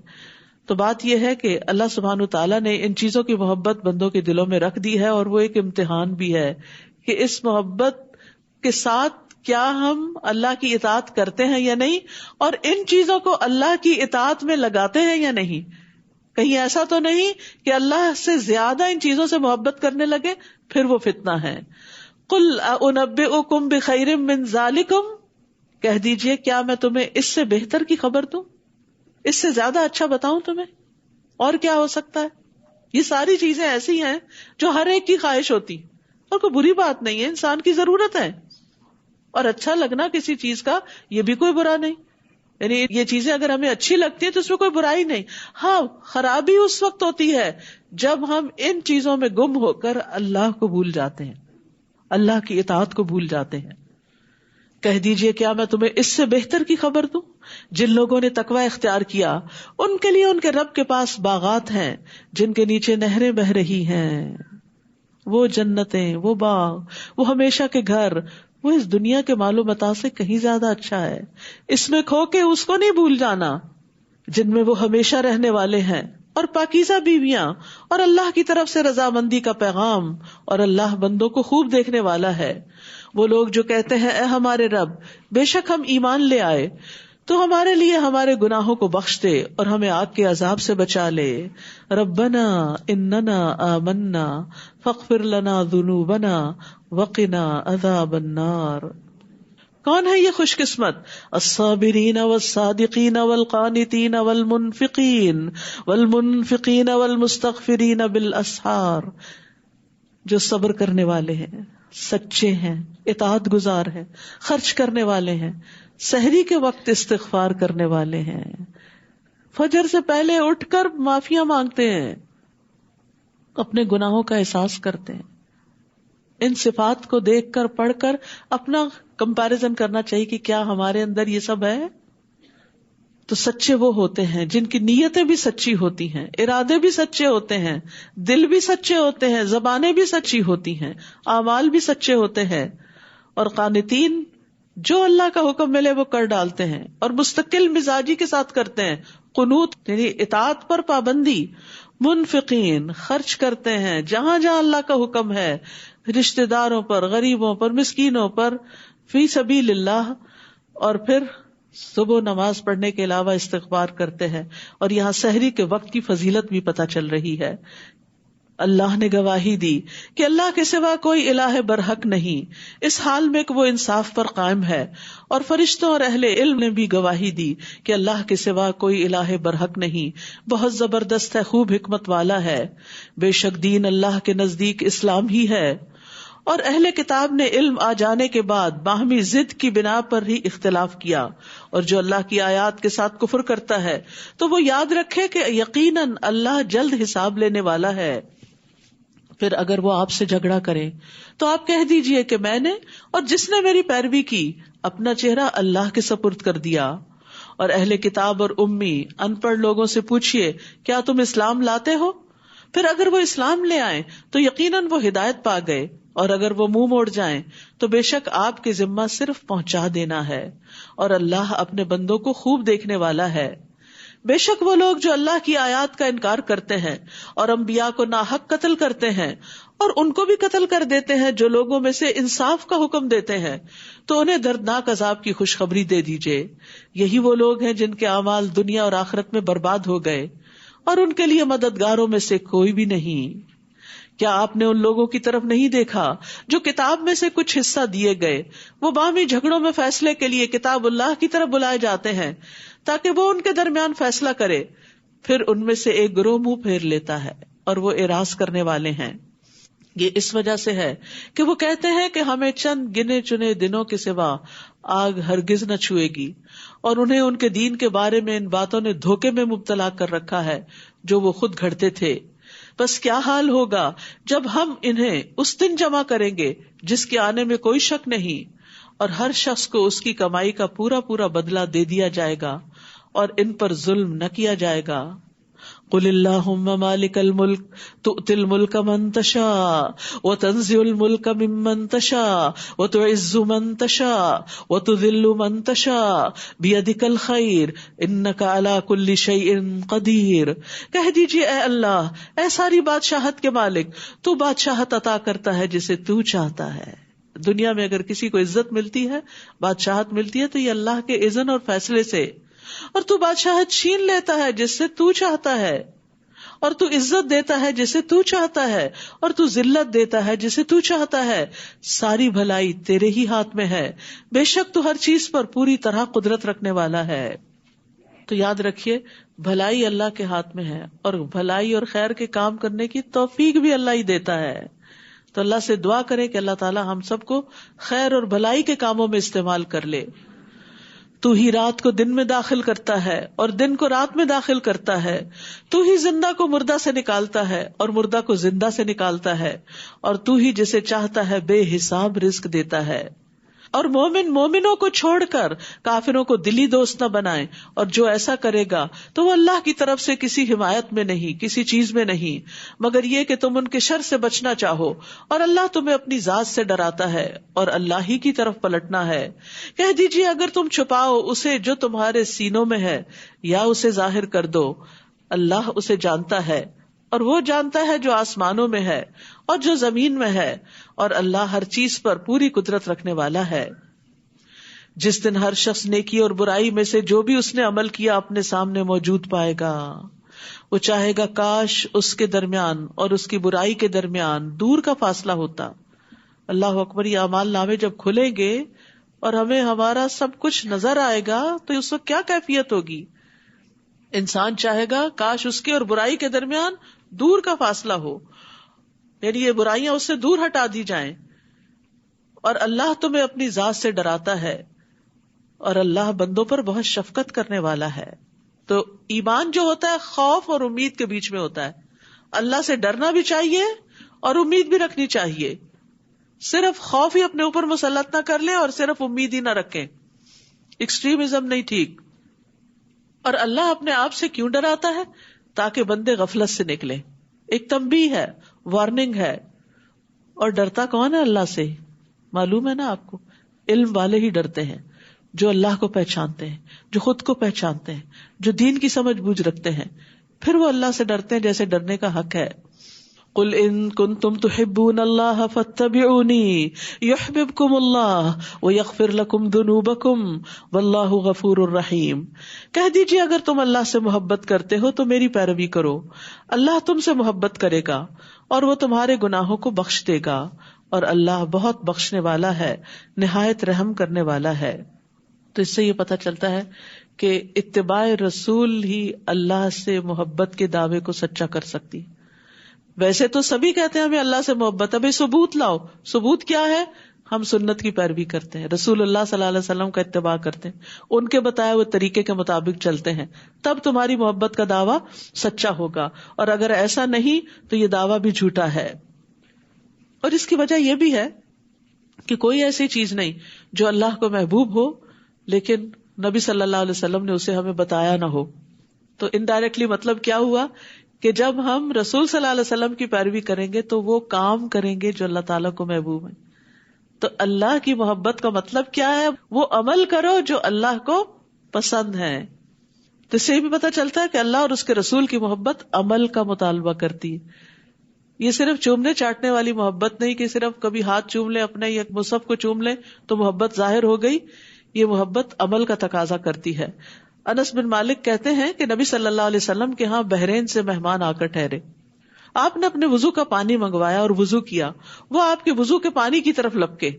تو بات یہ ہے کہ اللہ سبحانہ تعالیٰ نے ان چیزوں کی محبت بندوں کے دلوں میں رکھ دی ہے، اور وہ ایک امتحان بھی ہے کہ اس محبت کے ساتھ کیا ہم اللہ کی اطاعت کرتے ہیں یا نہیں، اور ان چیزوں کو اللہ کی اطاعت میں لگاتے ہیں یا نہیں. کہیں ایسا تو نہیں کہ اللہ سے زیادہ ان چیزوں سے محبت کرنے لگے، پھر وہ فتنہ ہے. قل انبئکم بخیر من ذالکم، کہہ دیجئے کیا میں تمہیں اس سے بہتر کی خبر دوں، اس سے زیادہ اچھا بتاؤں تمہیں، اور کیا ہو سکتا ہے. یہ ساری چیزیں ایسی ہیں جو ہر ایک کی خواہش ہوتی، اور کوئی بری بات نہیں ہے، انسان کی ضرورت ہے. اور اچھا لگنا کسی چیز کا یہ بھی کوئی برا نہیں، یعنی یہ چیزیں اگر ہمیں اچھی لگتی ہیں تو اس میں کوئی برائی نہیں. ہاں، خرابی اس وقت ہوتی ہے جب ہم ان چیزوں میں گم ہو کر اللہ کو بھول جاتے ہیں، اللہ کی اطاعت کو بھول جاتے ہیں. کہہ دیجئے کیا میں تمہیں اس سے بہتر کی خبر دوں؟ جن لوگوں نے تقوی اختیار کیا ان کے لیے ان کے رب کے پاس باغات ہیں جن کے نیچے نہریں بہ رہی ہیں. وہ جنتیں، وہ باغ، وہ ہمیشہ کے گھر، وہ اس دنیا کے مال و متاع سے کہیں زیادہ اچھا ہے. اس میں کھو کے اس کو نہیں بھول جانا جن میں وہ ہمیشہ رہنے والے ہیں، اور پاکیزہ بیویاں، اور اللہ کی طرف سے رضامندی کا پیغام، اور اللہ بندوں کو خوب دیکھنے والا ہے. وہ لوگ جو کہتے ہیں اے ہمارے رب، بے شک ہم ایمان لے آئے تو ہمارے لیے ہمارے گناہوں کو بخش دے اور ہمیں آگ کے عذاب سے بچا لے. ربنا اننا آمنا فاغفر لنا ذنوبنا وقنا عذاب النار. کون ہے یہ خوش قسمت؟ الصابرین والصادقین والقانتین والمنفقین والمستغفرین بالاسحار. جو صبر کرنے والے ہیں، سچے ہیں، اطاعت گزار ہیں، خرچ کرنے والے ہیں، سحری کے وقت استغفار کرنے والے ہیں، فجر سے پہلے اٹھ کر معافیاں مانگتے ہیں، اپنے گناہوں کا احساس کرتے ہیں. ان صفات کو دیکھ کر پڑھ کر اپنا کمپیریزن کرنا چاہیے کہ کیا ہمارے اندر یہ سب ہے. تو سچے وہ ہوتے ہیں جن کی نیتیں بھی سچی ہوتی ہیں، ارادے بھی سچے ہوتے ہیں، دل بھی سچے ہوتے ہیں، زبانیں بھی سچی ہوتی ہیں، اعمال بھی سچے ہوتے ہیں. اور قانتین جو اللہ کا حکم ملے وہ کر ڈالتے ہیں اور مستقل مزاجی کے ساتھ کرتے ہیں، قنوت یعنی اطاعت پر پابندی. منفقین خرچ کرتے ہیں جہاں جہاں اللہ کا حکم ہے، رشتہ داروں پر، غریبوں پر، مسکینوں پر، فی سبیل اللہ. اور پھر صبح نماز پڑھنے کے علاوہ استغفار کرتے ہیں. اور یہاں سحری کے وقت کی فضیلت بھی پتہ چل رہی ہے. اللہ نے گواہی دی کہ اللہ کے سوا کوئی الہ برحق نہیں، اس حال میں کہ وہ انصاف پر قائم ہے. اور فرشتوں اور اہل علم نے بھی گواہی دی کہ اللہ کے سوا کوئی الہ برحق نہیں، بہت زبردست ہے، خوب حکمت والا ہے. بے شک دین اللہ کے نزدیک اسلام ہی ہے. اور اہل کتاب نے علم آ جانے کے بعد باہمی ضد کی بنا پر ہی اختلاف کیا. اور جو اللہ کی آیات کے ساتھ کفر کرتا ہے تو وہ یاد رکھے کہ یقیناً اللہ جلد حساب لینے والا ہے. پھر اگر وہ آپ سے جھگڑا کریں تو آپ کہہ دیجئے کہ میں نے اور جس نے میری پیروی کی اپنا چہرہ اللہ کے سپرد کر دیا. اور اہل کتاب اور امی ان پڑھ لوگوں سے پوچھئے کیا تم اسلام لاتے ہو؟ پھر اگر وہ اسلام لے آئیں تو یقیناً وہ ہدایت پا گئے، اور اگر وہ منہ موڑ جائیں تو بے شک آپ کے ذمہ صرف پہنچا دینا ہے، اور اللہ اپنے بندوں کو خوب دیکھنے والا ہے. بے شک وہ لوگ جو اللہ کی آیات کا انکار کرتے ہیں اور انبیاء کو ناحق قتل کرتے ہیں اور ان کو بھی قتل کر دیتے ہیں جو لوگوں میں سے انصاف کا حکم دیتے ہیں، تو انہیں دردناک عذاب کی خوشخبری دے دیجئے. یہی وہ لوگ ہیں جن کے اعمال دنیا اور آخرت میں برباد ہو گئے اور ان کے لیے مددگاروں میں سے کوئی بھی نہیں. کیا آپ نے ان لوگوں کی طرف نہیں دیکھا جو کتاب میں سے کچھ حصہ دیے گئے، وہ باہمی جھگڑوں میں فیصلے کے لیے کتاب اللہ کی طرف بلائے جاتے ہیں تاکہ وہ ان کے درمیان فیصلہ کرے. پھر ان میں سے ایک گروہ منہ پھیر لیتا ہے اور وہ اعراض کرنے والے ہیں. یہ اس وجہ سے ہے کہ وہ کہتے ہیں کہ ہمیں چند گنے چنے دنوں کے سوا آگ ہرگز نہ چھوئے گی، اور انہیں ان کے دین کے بارے میں ان باتوں نے دھوکے میں مبتلا کر رکھا ہے جو وہ خود گھڑتے تھے. بس کیا حال ہوگا جب ہم انہیں اس دن جمع کریں گے جس کے آنے میں کوئی شک نہیں، اور ہر شخص کو اس کی کمائی کا پورا پورا بدلہ دے دیا جائے گا اور ان پر ظلم نہ کیا جائے گا. قل اللہم مالک الملک تؤتی الملک من تشاء وتنزع الملک ممن تشاء وتعز من تشاء وتذل من تشاء بیدک الخیر انک علی کل شیء قدیر. کہہ دیجئے اے اللہ، اے ساری بادشاہت کے مالک، تو بادشاہت عطا کرتا ہے جسے تو چاہتا ہے. دنیا میں اگر کسی کو عزت ملتی ہے، بادشاہت ملتی ہے تو یہ اللہ کے اذن اور فیصلے سے، اور تو بادشاہت چھین لیتا ہے جس سے تو چاہتا ہے، اور تو عزت دیتا ہے جسے تو چاہتا ہے، اور تو ذلت دیتا ہے جسے تو چاہتا ہے. ساری بھلائی تیرے ہی ہاتھ میں ہے، بے شک تو ہر چیز پر پوری طرح قدرت رکھنے والا ہے. تو یاد رکھیے بھلائی اللہ کے ہاتھ میں ہے، اور بھلائی اور خیر کے کام کرنے کی توفیق بھی اللہ ہی دیتا ہے. تو اللہ سے دعا کرے کہ اللہ تعالی ہم سب کو خیر اور بھلائی کے کاموں میں استعمال کر لے. تو ہی رات کو دن میں داخل کرتا ہے اور دن کو رات میں داخل کرتا ہے. تو ہی زندہ کو مردہ سے نکالتا ہے اور مردہ کو زندہ سے نکالتا ہے، اور تو ہی جسے چاہتا ہے بے حساب رزق دیتا ہے. اور مومنوں کو چھوڑ کر کافروں کو دلی دوست نہ بنائیں، اور جو ایسا کرے گا تو وہ اللہ کی طرف سے کسی حمایت میں نہیں، کسی چیز میں نہیں، مگر یہ کہ تم ان کے شر سے بچنا چاہو، اور اللہ تمہیں اپنی ذات سے ڈراتا ہے اور اللہ ہی کی طرف پلٹنا ہے. کہہ دیجیے اگر تم چھپاؤ اسے جو تمہارے سینوں میں ہے یا اسے ظاہر کر دو، اللہ اسے جانتا ہے، اور وہ جانتا ہے جو آسمانوں میں ہے اور جو زمین میں ہے، اور اللہ ہر چیز پر پوری قدرت رکھنے والا ہے. جس دن ہر شخص نیکی اور برائی میں سے جو بھی اس نے عمل کیا اپنے سامنے موجود پائے گا. وہ چاہے گا کاش اس کے درمیان اور اس کی برائی کے درمیان دور کا فاصلہ ہوتا. اللہ اکبر. یہ اعمال نامے جب کھلیں گے اور ہمیں ہمارا سب کچھ نظر آئے گا تو اس وقت کیا کیفیت ہوگی. انسان چاہے گا کاش اس کے اور برائی کے درمیان دور کا فاصلہ ہو، یعنی یہ برائیاں اس سے دور ہٹا دی جائیں. اور اللہ تمہیں اپنی ذات سے ڈراتا ہے، اور اللہ بندوں پر بہت شفقت کرنے والا ہے. تو ایمان جو ہوتا ہے خوف اور امید کے بیچ میں ہوتا ہے. اللہ سے ڈرنا بھی چاہیے اور امید بھی رکھنی چاہیے. صرف خوف ہی اپنے اوپر مسلط نہ کر لیں اور صرف امید ہی نہ رکھیں. ایکسٹریمزم نہیں ٹھیک. اور اللہ اپنے آپ سے کیوں ڈراتا ہے؟ تاکہ بندے غفلت سے نکلے. ایک تنبیہ ہے، وارننگ ہے. اور ڈرتا کون ہے؟ اللہ سے. معلوم ہے نا آپ کو، علم والے ہی ڈرتے ہیں، جو اللہ کو پہچانتے ہیں، جو خود کو پہچانتے ہیں، جو دین کی سمجھ بوجھ رکھتے ہیں، پھر وہ اللہ سے ڈرتے ہیں جیسے ڈرنے کا حق ہے. قل ان کنتم تحبون اللہ فاتبعونی یحببکم اللہ ویغفر لکم ذنوبکم واللہ غفور الرحیم. کہہ دیجیے اگر تم اللہ سے محبت کرتے ہو تو میری پیروی کرو، اللہ تم سے محبت کرے گا اور وہ تمہارے گناہوں کو بخش دے گا، اور اللہ بہت بخشنے والا ہے، نہایت رحم کرنے والا ہے. تو اس سے یہ پتہ چلتا ہے کہ اتباع رسول ہی اللہ سے محبت کے دعوے کو سچا کر سکتی. ویسے تو سبھی کہتے ہیں ہمیں اللہ سے محبت، ابھی ثبوت لاؤ. ثبوت کیا ہے؟ ہم سنت کی پیروی کرتے ہیں، رسول اللہ صلی اللہ علیہ وسلم کا اتباع کرتے ہیں، ان کے بتائے ہوئے طریقے کے مطابق چلتے ہیں، تب تمہاری محبت کا دعویٰ سچا ہوگا. اور اگر ایسا نہیں تو یہ دعویٰ بھی جھوٹا ہے. اور اس کی وجہ یہ بھی ہے کہ کوئی ایسی چیز نہیں جو اللہ کو محبوب ہو لیکن نبی صلی اللہ علیہ وسلم نے اسے ہمیں بتایا نہ ہو. تو انڈائریکٹلی مطلب کیا ہوا کہ جب ہم رسول صلی اللہ علیہ وسلم کی پیروی کریں گے تو وہ کام کریں گے جو اللہ تعالیٰ کو محبوب ہے. تو اللہ کی محبت کا مطلب کیا ہے؟ وہ عمل کرو جو اللہ کو پسند ہے. تو اس سے بھی پتہ چلتا ہے کہ اللہ اور اس کے رسول کی محبت عمل کا مطالبہ کرتی ہے. یہ صرف چومنے چاٹنے والی محبت نہیں کہ صرف کبھی ہاتھ چوم لیں اپنے یا مصحف کو چوم لیں تو محبت ظاہر ہو گئی. یہ محبت عمل کا تقاضا کرتی ہے. انس بن مالک کہتے ہیں کہ نبی صلی اللہ علیہ وسلم کے ہاں بحرین سے مہمان آ کر ٹھہرے. آپ نے اپنے وضو کا پانی منگوایا اور وضو کیا. وہ آپ کے وضو کے پانی کی طرف لپکے،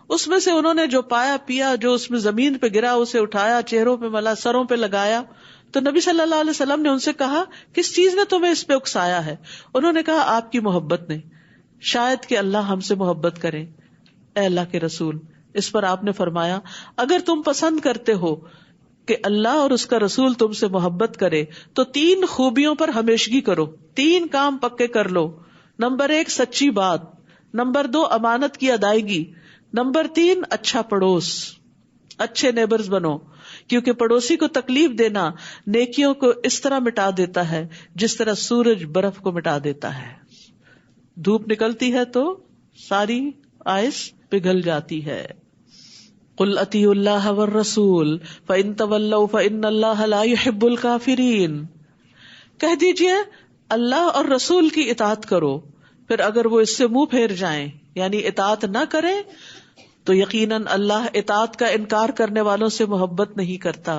اس میں سے انہوں نے جو پایا پیا، جو اس میں زمین پہ گرا اسے اٹھایا، چہروں پہ ملا، سروں پہ لگایا. تو نبی صلی اللہ علیہ وسلم نے ان سے کہا کس چیز نے تمہیں اس پہ اکسایا ہے؟ انہوں نے کہا آپ کی محبت نے. شاید کہ اللہ ہم سے محبت کرے. اے اللہ کے رسول. اس پر آپ نے فرمایا اگر تم پسند کرتے ہو کہ اللہ اور اس کا رسول تم سے محبت کرے تو 3 خوبیوں پر ہمیشگی کرو. 3 کام پکے کر لو. نمبر 1 سچی بات، نمبر 2 امانت کی ادائیگی، نمبر 3 اچھا پڑوس. اچھے نیبرز بنو، کیونکہ پڑوسی کو تکلیف دینا نیکیوں کو اس طرح مٹا دیتا ہے جس طرح سورج برف کو مٹا دیتا ہے. دھوپ نکلتی ہے تو ساری آئس پگھل جاتی ہے. قل اطیعوا اللہ والرسول فإن تولوا فإن اللہ لا يحب الکافرین. کہہ دیجئے اللہ اور رسول کی اطاعت کرو، پھر اگر وہ اس سے منہ پھیر جائیں یعنی اطاعت نہ کریں تو یقیناً اللہ اطاعت کا انکار کرنے والوں سے محبت نہیں کرتا.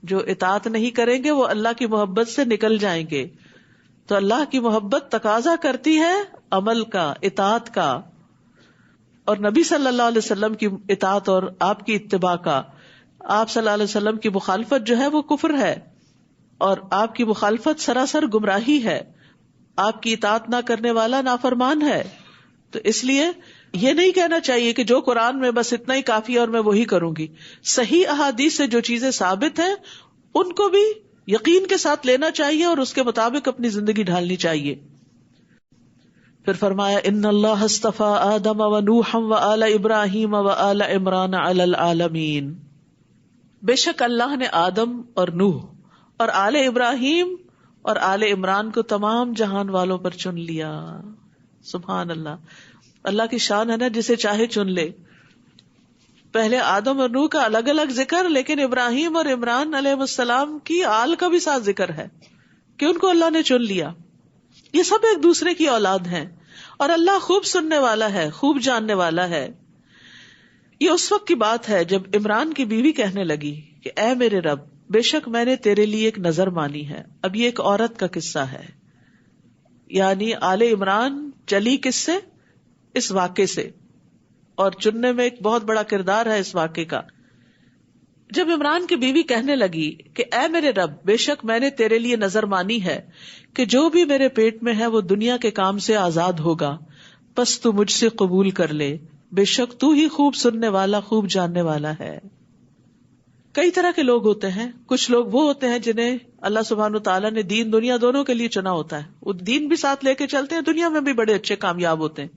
جو اطاعت نہیں کریں گے وہ اللہ کی محبت سے نکل جائیں گے. تو اللہ کی محبت تقاضا کرتی ہے عمل کا، اطاعت کا، اور نبی صلی اللہ علیہ وسلم کی اطاعت اور آپ کی اتباع کا. آپ صلی اللہ علیہ وسلم کی مخالفت جو ہے وہ کفر ہے، اور آپ کی مخالفت سراسر گمراہی ہے، آپ کی اطاعت نہ کرنے والا نافرمان ہے. تو اس لیے یہ نہیں کہنا چاہیے کہ جو قرآن میں بس اتنا ہی کافی ہے اور میں وہی کروں گی. صحیح احادیث سے جو چیزیں ثابت ہیں ان کو بھی یقین کے ساتھ لینا چاہیے اور اس کے مطابق اپنی زندگی ڈھالنی چاہیے. پھر فرمایا ان اللہ اصطفى آدم و نوحا و آل ابراہیم و آل عمران علی العالمین. بے شک اللہ نے آدم اور نوح اور آل ابراہیم اور آل عمران کو تمام جہان والوں پر چن لیا. سبحان اللہ، اللہ کی شان ہے نا، جسے چاہے چن لے. پہلے آدم اور نوح کا الگ الگ ذکر، لیکن ابراہیم اور عمران علیہ السلام کی آل کا بھی ساتھ ذکر ہے کہ ان کو اللہ نے چن لیا. یہ سب ایک دوسرے کی اولاد ہیں اور اللہ خوب سننے والا ہے، خوب جاننے والا ہے. یہ اس وقت کی بات ہے جب عمران کی بیوی کہنے لگی کہ اے میرے رب، بے شک میں نے تیرے لیے ایک نظر مانی ہے. اب یہ ایک عورت کا قصہ ہے، یعنی آل عمران چلی کس سے؟ اس واقعے سے، اور چننے میں ایک بہت بڑا کردار ہے اس واقعے کا. جب عمران کی بیوی کہنے لگی کہ اے میرے رب، بے شک میں نے تیرے لیے نظر مانی ہے کہ جو بھی میرے پیٹ میں ہے وہ دنیا کے کام سے آزاد ہوگا، پس تو مجھ سے قبول کر لے، بے شک تو ہی خوب سننے والا، خوب جاننے والا ہے. کئی طرح کے لوگ ہوتے ہیں. کچھ لوگ وہ ہوتے ہیں جنہیں اللہ سبحانہ وتعالیٰ نے دین دنیا دونوں کے لیے چنا ہوتا ہے، وہ دین بھی ساتھ لے کے چلتے ہیں، دنیا میں بھی بڑے اچھے کامیاب ہوتے ہیں.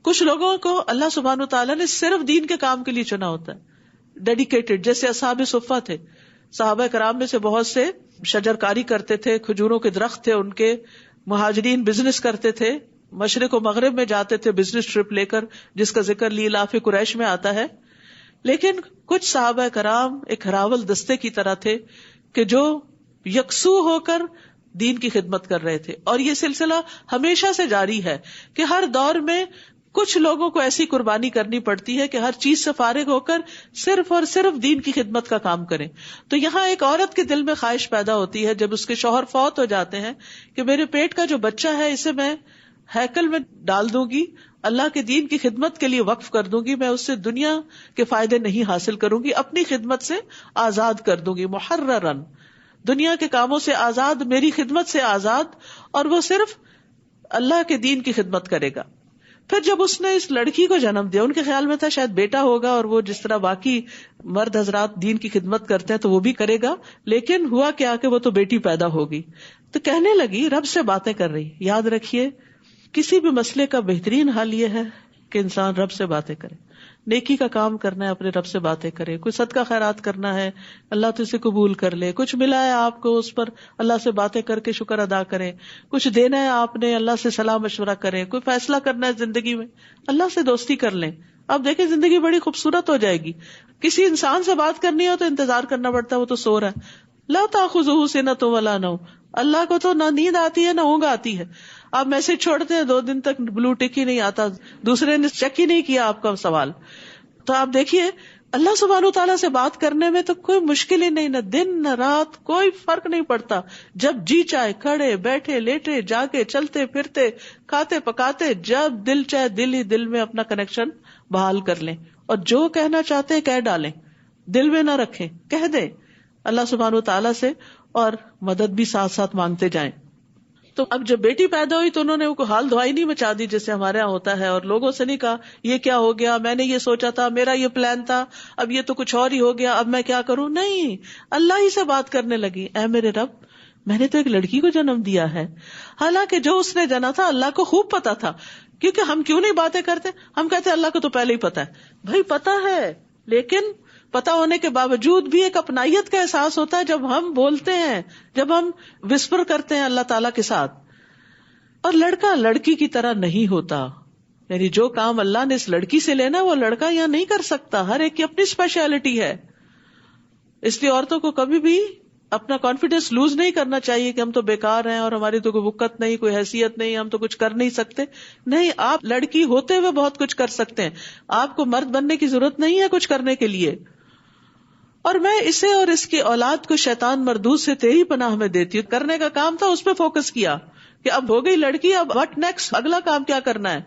کچھ لوگوں کو اللہ سبحانہ وتعالیٰ نے صرف دین کے کام کے لیے چنا ہوتا ہے، ڈیڈیکیٹڈ، جیسے اصحاب صفہ تھے. صحابہ کرام میں سے بہت سے شجرکاری کرتے تھے، کھجوروں کے درخت تھے ان کے. مہاجرین بزنس کرتے تھے، مشرق و مغرب میں جاتے تھے بزنس ٹرپ لے کر، جس کا ذکر لیلاف قریش میں آتا ہے. لیکن کچھ صحابہ کرام ایک ہراول دستے کی طرح تھے کہ جو یکسو ہو کر دین کی خدمت کر رہے تھے. اور یہ سلسلہ ہمیشہ سے جاری ہے کہ ہر دور میں کچھ لوگوں کو ایسی قربانی کرنی پڑتی ہے کہ ہر چیز سے فارغ ہو کر صرف اور صرف دین کی خدمت کا کام کریں. تو یہاں ایک عورت کے دل میں خواہش پیدا ہوتی ہے جب اس کے شوہر فوت ہو جاتے ہیں کہ میرے پیٹ کا جو بچہ ہے اسے میں ہیکل میں ڈال دوں گی، اللہ کے دین کی خدمت کے لیے وقف کر دوں گی، میں اس سے دنیا کے فائدے نہیں حاصل کروں گی، اپنی خدمت سے آزاد کر دوں گی، محررن، دنیا کے کاموں سے آزاد، میری خدمت سے آزاد، اور وہ صرف اللہ کے دین کی خدمت کرے گا. پھر جب اس نے اس لڑکی کو جنم دیا، ان کے خیال میں تھا شاید بیٹا ہوگا اور وہ جس طرح باقی مرد حضرات دین کی خدمت کرتے ہیں تو وہ بھی کرے گا، لیکن ہوا کیا کہ وہ تو بیٹی پیدا ہوگی. تو کہنے لگی، رب سے باتیں کر رہی. یاد رکھیے کسی بھی مسئلے کا بہترین حل یہ ہے کہ انسان رب سے باتیں کرے. نیکی کا کام کرنا ہے، اپنے رب سے باتیں کرے. کوئی صدقہ خیرات کرنا ہے، اللہ تو اسے قبول کر لے. کچھ ملا ہے آپ کو، اس پر اللہ سے باتیں کر کے شکر ادا کریں. کچھ دینا ہے آپ نے، اللہ سے صلاح مشورہ کریں. کوئی فیصلہ کرنا ہے زندگی میں، اللہ سے دوستی کر لیں. اب دیکھیں زندگی بڑی خوبصورت ہو جائے گی. کسی انسان سے بات کرنی ہو تو انتظار کرنا پڑتا ہے، وہ تو سو رہا ہے. لا تأخذہ سنۃ ولا نوم، اللہ کو تو نہ نیند آتی ہے نہ اونگ آتی ہے. آپ میسج چھوڑتے ہیں 2 دن تک بلو ٹک ہی نہیں آتا، دوسرے نے چیک ہی نہیں کیا آپ کا سوال. تو آپ دیکھیے اللہ سبحانہ وتعالیٰ سے بات کرنے میں تو کوئی مشکل ہی نہیں، نہ دن نہ رات، کوئی فرق نہیں پڑتا. جب جی چاہے کھڑے بیٹھے لیٹے جاگے چلتے پھرتے کھاتے پکاتے، جب دل چاہے دل ہی دل میں اپنا کنیکشن بحال کر لیں، اور جو کہنا چاہتے ہیں کہہ ڈالیں، دل میں نہ رکھیں، کہہ دیں اللہ سبحانہ وتعالیٰ سے، اور مدد بھی ساتھ ساتھ مانگتے جائیں. تو اب جب بیٹی پیدا ہوئی تو انہوں نے وہ حال دعائی نہیں مچا دی جیسے ہمارے یہاں ہوتا ہے، اور لوگوں سے نہیں کہا یہ کیا ہو گیا، میں نے یہ سوچا تھا، میرا یہ پلان تھا، اب یہ تو کچھ اور ہی ہو گیا، اب میں کیا کروں. نہیں، اللہ ہی سے بات کرنے لگی. اے میرے رب، میں نے تو ایک لڑکی کو جنم دیا ہے. حالانکہ جو اس نے جنا تھا اللہ کو خوب پتا تھا. کیونکہ ہم کیوں نہیں باتیں کرتے، ہم کہتے اللہ کو تو پہلے ہی پتا ہے. بھائی پتا ہے، لیکن پتا ہونے کے باوجود بھی ایک اپنائیت کا احساس ہوتا ہے جب ہم بولتے ہیں، جب ہم وسپر کرتے ہیں اللہ تعالیٰ کے ساتھ. اور لڑکا لڑکی کی طرح نہیں ہوتا، یعنی جو کام اللہ نے اس لڑکی سے لینا وہ لڑکا یہاں نہیں کر سکتا. ہر ایک کی اپنی اسپیشلٹی ہے. اس لیے عورتوں کو کبھی بھی اپنا کانفیڈینس لوز نہیں کرنا چاہیے کہ ہم تو بیکار ہیں اور ہماری تو کوئی وقت نہیں، کوئی حیثیت نہیں، ہم تو کچھ کر نہیں سکتے. نہیں، آپ لڑکی ہوتے ہوئے بہت کچھ کر سکتے ہیں. آپ کو مرد بننے کی ضرورت نہیں ہے کچھ کرنے کے لیے. اور میں اسے اور اس کی اولاد کو شیطان مردود سے تیری پناہ میں دیتی ہوں. کرنے کا کام تھا، اس پہ فوکس کیا کہ اب ہو گئی لڑکی، اب واٹ نیکسٹ، اگلا کام کیا کرنا ہے.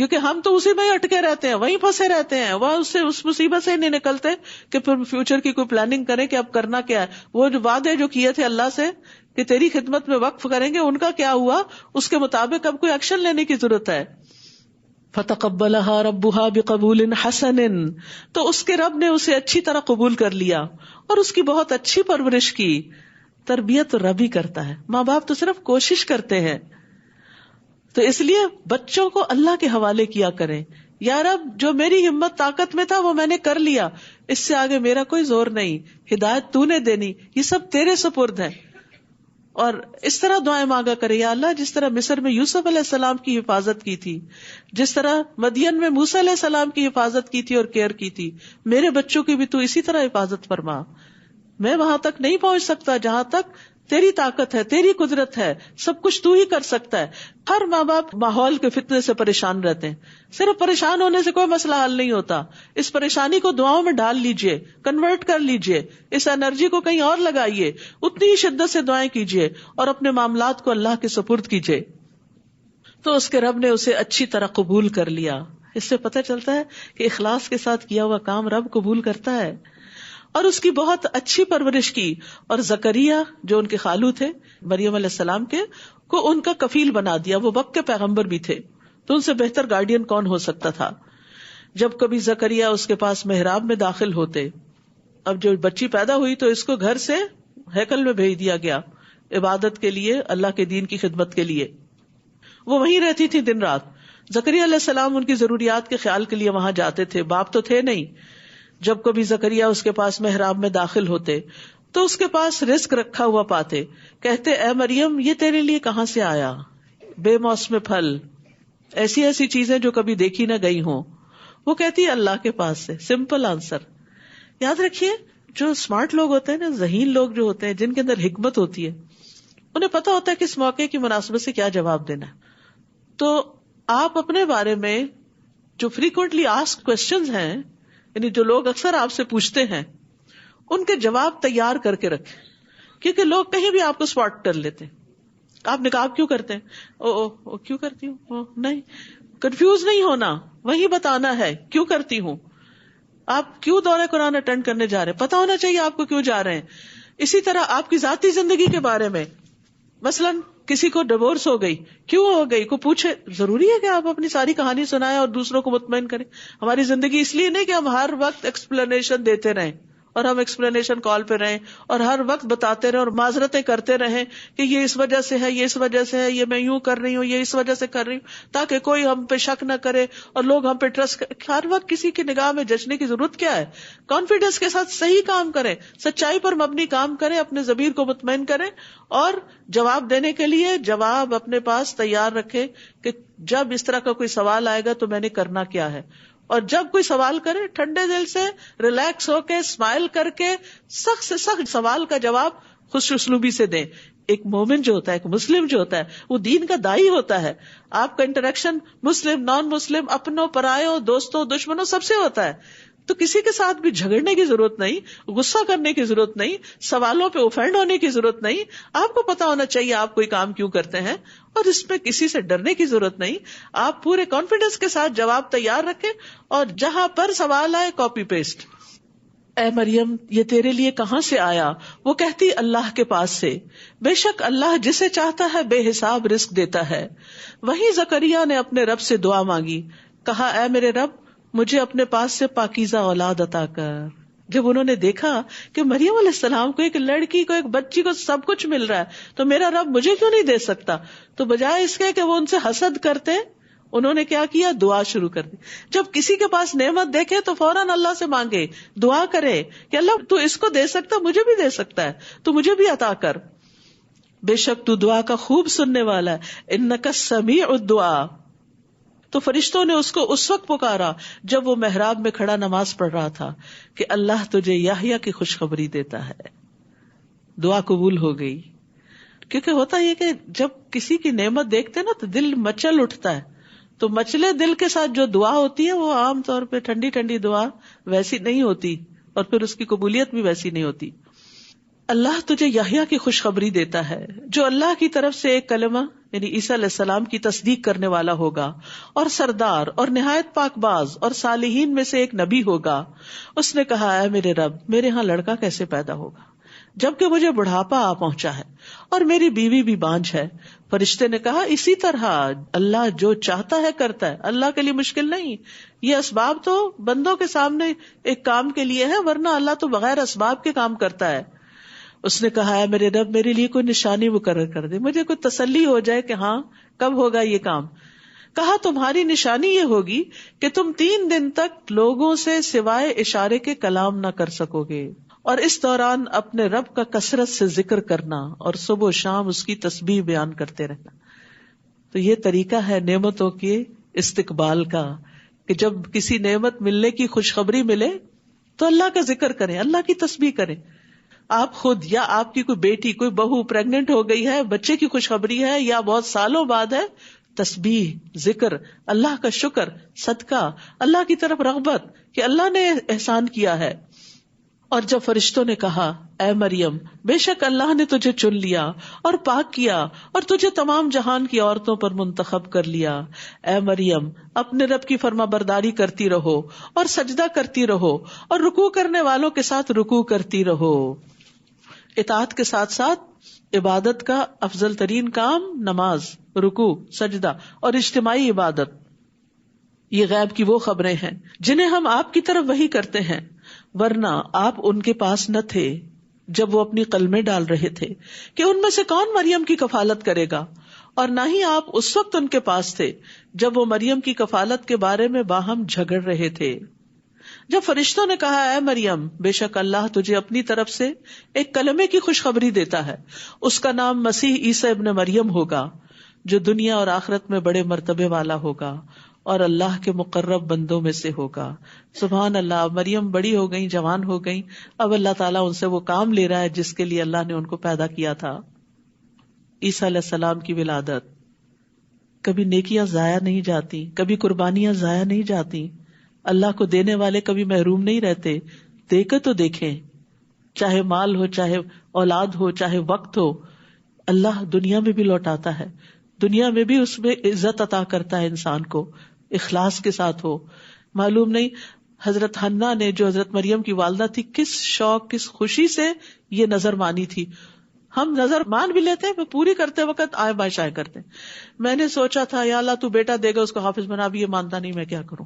کیونکہ ہم تو اسی میں ہی اٹکے رہتے ہیں, وہیں پھنسے رہتے ہیں, وہ اس مصیبت سے ہی نہیں نکلتے کہ پھر فیوچر کی کوئی پلاننگ کریں کہ اب کرنا کیا ہے. وہ جو وعدے جو کیے تھے اللہ سے کہ تیری خدمت میں وقف کریں گے, ان کا کیا ہوا؟ اس کے مطابق اب کوئی ایکشن لینے کی ضرورت ہے. فَتَقَبَّلَهَا رَبُّهَا بِقَبُولٍ حَسَنٍ, تو اس کے رب نے اسے اچھی طرح قبول کر لیا اور اس کی بہت اچھی پرورش کی. تربیت تو رب ہی کرتا ہے, ماں باپ تو صرف کوشش کرتے ہیں. تو اس لیے بچوں کو اللہ کے حوالے کیا کریں. یا رب, جو میری ہمت طاقت میں تھا وہ میں نے کر لیا, اس سے آگے میرا کوئی زور نہیں, ہدایت تو نے دینی, یہ سب تیرے سپرد ہے. اور اس طرح دعائیں مانگا کرے, یا اللہ جس طرح مصر میں یوسف علیہ السلام کی حفاظت کی تھی, جس طرح مدین میں موسیٰ علیہ السلام کی حفاظت کی تھی اور کیئر کی تھی, میرے بچوں کی بھی تو اسی طرح حفاظت فرما. میں وہاں تک نہیں پہنچ سکتا جہاں تک تیری طاقت ہے, تیری قدرت ہے, سب کچھ تو ہی کر سکتا ہے. ہر ماں باپ ماحول کے فتنے سے پریشان رہتے ہیں. صرف پریشان ہونے سے کوئی مسئلہ حل نہیں ہوتا. اس پریشانی کو دعاؤں میں ڈال لیجئے, کنورٹ کر لیجئے, اس انرجی کو کہیں اور لگائیے, اتنی ہی شدت سے دعائیں کیجئے اور اپنے معاملات کو اللہ کے سپرد کیجئے. تو اس کے رب نے اسے اچھی طرح قبول کر لیا. اس سے پتہ چلتا ہے کہ اخلاص کے ساتھ کیا ہوا کام رب قبول کرتا ہے. اور اس کی بہت اچھی پرورش کی. اور زکریا جو ان کے خالو تھے مریم علیہ السلام کے, کو ان کا کفیل بنا دیا. وہ وقت کے پیغمبر بھی تھے, تو ان سے بہتر گارڈین کون ہو سکتا تھا. جب کبھی زکریا اس کے پاس محراب میں داخل ہوتے, اب جو بچی پیدا ہوئی تو اس کو گھر سے ہیکل میں بھیج دیا گیا عبادت کے لیے, اللہ کے دین کی خدمت کے لیے. وہ وہیں رہتی تھی دن رات. زکریا علیہ السلام ان کی ضروریات کے خیال کے لیے وہاں جاتے تھے, باپ تو تھے نہیں. جب کبھی زکریا اس کے پاس محراب میں داخل ہوتے تو اس کے پاس رزق رکھا ہوا پاتے. کہتے, اے مریم یہ تیرے لیے کہاں سے آیا؟ بے موسم پھل, ایسی ایسی چیزیں جو کبھی دیکھی نہ گئی ہوں. وہ کہتی اللہ کے پاس سے. Simple answer. یاد رکھیے, جو اسمارٹ لوگ ہوتے ہیں نا, ذہین لوگ جو ہوتے ہیں, جن کے اندر حکمت ہوتی ہے, انہیں پتا ہوتا ہے کہ اس موقع کی مناسبت سے کیا جواب دینا. تو آپ اپنے بارے میں جو فریکوینٹلی آسک کوسچنز ہیں, یعنی جو لوگ اکثر آپ سے پوچھتے ہیں, ان کے جواب تیار کر کے رکھیں, کیونکہ لوگ کہیں بھی آپ کو اسپاٹ کر لیتے ہیں. آپ نقاب کیوں کرتے ہیں؟ او کیوں کرتی ہوں, نہیں, کنفیوز نہیں ہونا, وہی بتانا ہے کیوں کرتی ہوں. آپ کیوں دورہ قرآن اٹینڈ کرنے جا رہے ہیں, پتا ہونا چاہیے آپ کو کیوں جا رہے ہیں. اسی طرح آپ کی ذاتی زندگی کے بارے میں, مثلاً کسی کو ڈیورس ہو گئی, کیوں ہو گئی, کو پوچھے. ضروری ہے کہ آپ اپنی ساری کہانی سنائیں اور دوسروں کو مطمئن کریں. ہماری زندگی اس لیے نہیں کہ ہم ہر وقت ایکسپلینیشن دیتے رہیں اور ہم ایکسپلینیشن کال پہ رہیں اور ہر وقت بتاتے رہیں اور معذرتیں کرتے رہیں کہ یہ اس وجہ سے ہے, یہ اس وجہ سے ہے, یہ میں یوں کر رہی ہوں, یہ اس وجہ سے کر رہی ہوں, تاکہ کوئی ہم پہ شک نہ کرے اور لوگ ہم پہ ٹرسٹ کریں. ہر وقت کسی کی نگاہ میں جچنے کی ضرورت کیا ہے؟ کانفیڈنس کے ساتھ صحیح کام کریں, سچائی پر مبنی کام کریں, اپنے ضمیر کو مطمئن کریں اور جواب دینے کے لیے جواب اپنے پاس تیار رکھے کہ جب اس طرح کا کوئی سوال آئے گا تو میں نے کرنا کیا ہے. اور جب کوئی سوال کرے ٹھنڈے دل سے, ریلیکس ہو کے, اسمائل کر کے, سخت سے سخت سوال کا جواب خوش اسلوبی سے دیں. ایک مومن جو ہوتا ہے, ایک مسلم جو ہوتا ہے, وہ دین کا دائی ہوتا ہے. آپ کا انٹریکشن مسلم, نان مسلم, اپنوں, پرایوں, دوستوں, دشمنوں سب سے ہوتا ہے. تو کسی کے ساتھ بھی جھگڑنے کی ضرورت نہیں, غصہ کرنے کی ضرورت نہیں, سوالوں پہ اوفینڈ ہونے کی ضرورت نہیں. آپ کو پتا ہونا چاہیے آپ کوئی کام کیوں کرتے ہیں, اور اس میں کسی سے ڈرنے کی ضرورت نہیں. آپ پورے کانفیڈنس کے ساتھ جواب تیار رکھیں اور جہاں پر سوال آئے کاپی پیسٹ. اے مریم یہ تیرے لیے کہاں سے آیا؟ وہ کہتی اللہ کے پاس سے. بے شک اللہ جسے چاہتا ہے بے حساب رزق دیتا ہے. وہیں زکریا نے اپنے رب سے دعا مانگی, کہا اے میرے رب مجھے اپنے پاس سے پاکیزہ اولاد عطا کر. جب انہوں نے دیکھا کہ مریم علیہ السلام کو, ایک لڑکی کو, ایک بچی کو سب کچھ مل رہا ہے, تو میرا رب مجھے کیوں نہیں دے سکتا, تو بجائے اس کے کہ وہ ان سے حسد کرتے, انہوں نے کیا کیا, دعا شروع کر دی. جب کسی کے پاس نعمت دیکھے تو فوراً اللہ سے مانگے, دعا کرے کہ اللہ تو اس کو دے سکتا, مجھے بھی دے سکتا ہے, تو مجھے بھی عطا کر. بے شک تو دعا کا خوب سننے والا ہے, انک السمیع الدعاء. تو فرشتوں نے اس کو اس وقت پکارا جب وہ محراب میں کھڑا نماز پڑھ رہا تھا کہ اللہ تجھے یحییٰ کی خوشخبری دیتا ہے. دعا قبول ہو گئی. کیونکہ ہوتا یہ کہ جب کسی کی نعمت دیکھتے نا تو دل مچل اٹھتا ہے, تو مچلے دل کے ساتھ جو دعا ہوتی ہے وہ عام طور پہ ٹھنڈی ٹھنڈی دعا ویسی نہیں ہوتی, اور پھر اس کی قبولیت بھی ویسی نہیں ہوتی. اللہ تجھے یحییٰ کی خوشخبری دیتا ہے جو اللہ کی طرف سے ایک کلمہ یعنی عیسیٰ علیہ السلام کی تصدیق کرنے والا ہوگا، اور سردار اور نہایت پاک باز اور صالحین میں سے ایک نبی ہوگا۔ اس نے کہا اے میرے رب، میرے ہاں لڑکا کیسے پیدا ہوگا جبکہ مجھے بڑھاپا آ پہنچا ہے اور میری بیوی بھی بانجھ ہے؟ فرشتے نے کہا اسی طرح اللہ جو چاہتا ہے کرتا ہے، اللہ کے لیے مشکل نہیں۔ یہ اسباب تو بندوں کے سامنے ایک کام کے لیے ہے، ورنہ اللہ تو بغیر اسباب کے کام کرتا ہے۔ اس نے کہا ہے میرے رب، میرے لیے کوئی نشانی مقرر کر دے، مجھے کوئی تسلی ہو جائے کہ ہاں کب ہوگا یہ کام۔ کہا تمہاری نشانی یہ ہوگی کہ تم 3 دن تک لوگوں سے سوائے اشارے کے کلام نہ کر سکو گے، اور اس دوران اپنے رب کا کثرت سے ذکر کرنا اور صبح و شام اس کی تسبیح بیان کرتے رہنا۔ تو یہ طریقہ ہے نعمتوں کے استقبال کا، کہ جب کسی نعمت ملنے کی خوشخبری ملے تو اللہ کا ذکر کریں، اللہ کی تسبیح کریں۔ آپ خود یا آپ کی کوئی بیٹی، کوئی بہو پریگننٹ ہو گئی ہے، بچے کی خوشخبری ہے یا بہت سالوں بعد ہے، تسبیح، ذکر، اللہ کا شکر، صدقہ، اللہ کی طرف رغبت کہ اللہ نے احسان کیا ہے۔ اور جب فرشتوں نے کہا اے مریم، بے شک اللہ نے تجھے چن لیا اور پاک کیا اور تجھے تمام جہان کی عورتوں پر منتخب کر لیا، اے مریم اپنے رب کی فرما برداری کرتی رہو اور سجدہ کرتی رہو اور رکوع کرنے والوں کے ساتھ رکوع کرتی رہو۔ اطاعت کے ساتھ ساتھ عبادت کا افضل ترین کام نماز، رکوع، سجدہ اور اجتماعی عبادت۔ یہ غیب کی وہ خبریں ہیں جنہیں ہم آپ کی طرف وحی کرتے ہیں، ورنہ آپ ان کے پاس نہ تھے جب وہ اپنی قلمیں ڈال رہے تھے کہ ان میں سے کون مریم کی کفالت کرے گا، اور نہ ہی آپ اس وقت ان کے پاس تھے جب وہ مریم کی کفالت کے بارے میں باہم جھگڑ رہے تھے۔ جب فرشتوں نے کہا اے مریم، بے شک اللہ تجھے اپنی طرف سے ایک کلمے کی خوشخبری دیتا ہے، اس کا نام مسیح عیسیٰ ابن مریم ہوگا، جو دنیا اور آخرت میں بڑے مرتبے والا ہوگا اور اللہ کے مقرب بندوں میں سے ہوگا۔ سبحان اللہ، مریم بڑی ہو گئی، جوان ہو گئی، اب اللہ تعالیٰ ان سے وہ کام لے رہا ہے جس کے لیے اللہ نے ان کو پیدا کیا تھا۔ عیسیٰ علیہ السلام کی ولادت، کبھی نیکیاں ضائع نہیں جاتی، کبھی قربانیاں ضائع نہیں جاتی، اللہ کو دینے والے کبھی محروم نہیں رہتے۔ دے کے تو دیکھیں، چاہے مال ہو، چاہے اولاد ہو، چاہے وقت ہو، اللہ دنیا میں بھی لوٹاتا ہے، دنیا میں بھی اس میں عزت عطا کرتا ہے انسان کو، اخلاص کے ساتھ ہو۔ معلوم نہیں حضرت حنا نے جو حضرت مریم کی والدہ تھی، کس شوق، کس خوشی سے یہ نظر مانی تھی۔ ہم نظر مان بھی لیتے ہیں، پوری کرتے وقت آئے بائیں شائیں کرتے ہیں۔ میں نے سوچا تھا یا اللہ تو بیٹا دے گا، اس کو حافظ بنا، اب یہ مانتا نہیں، میں کیا کروں۔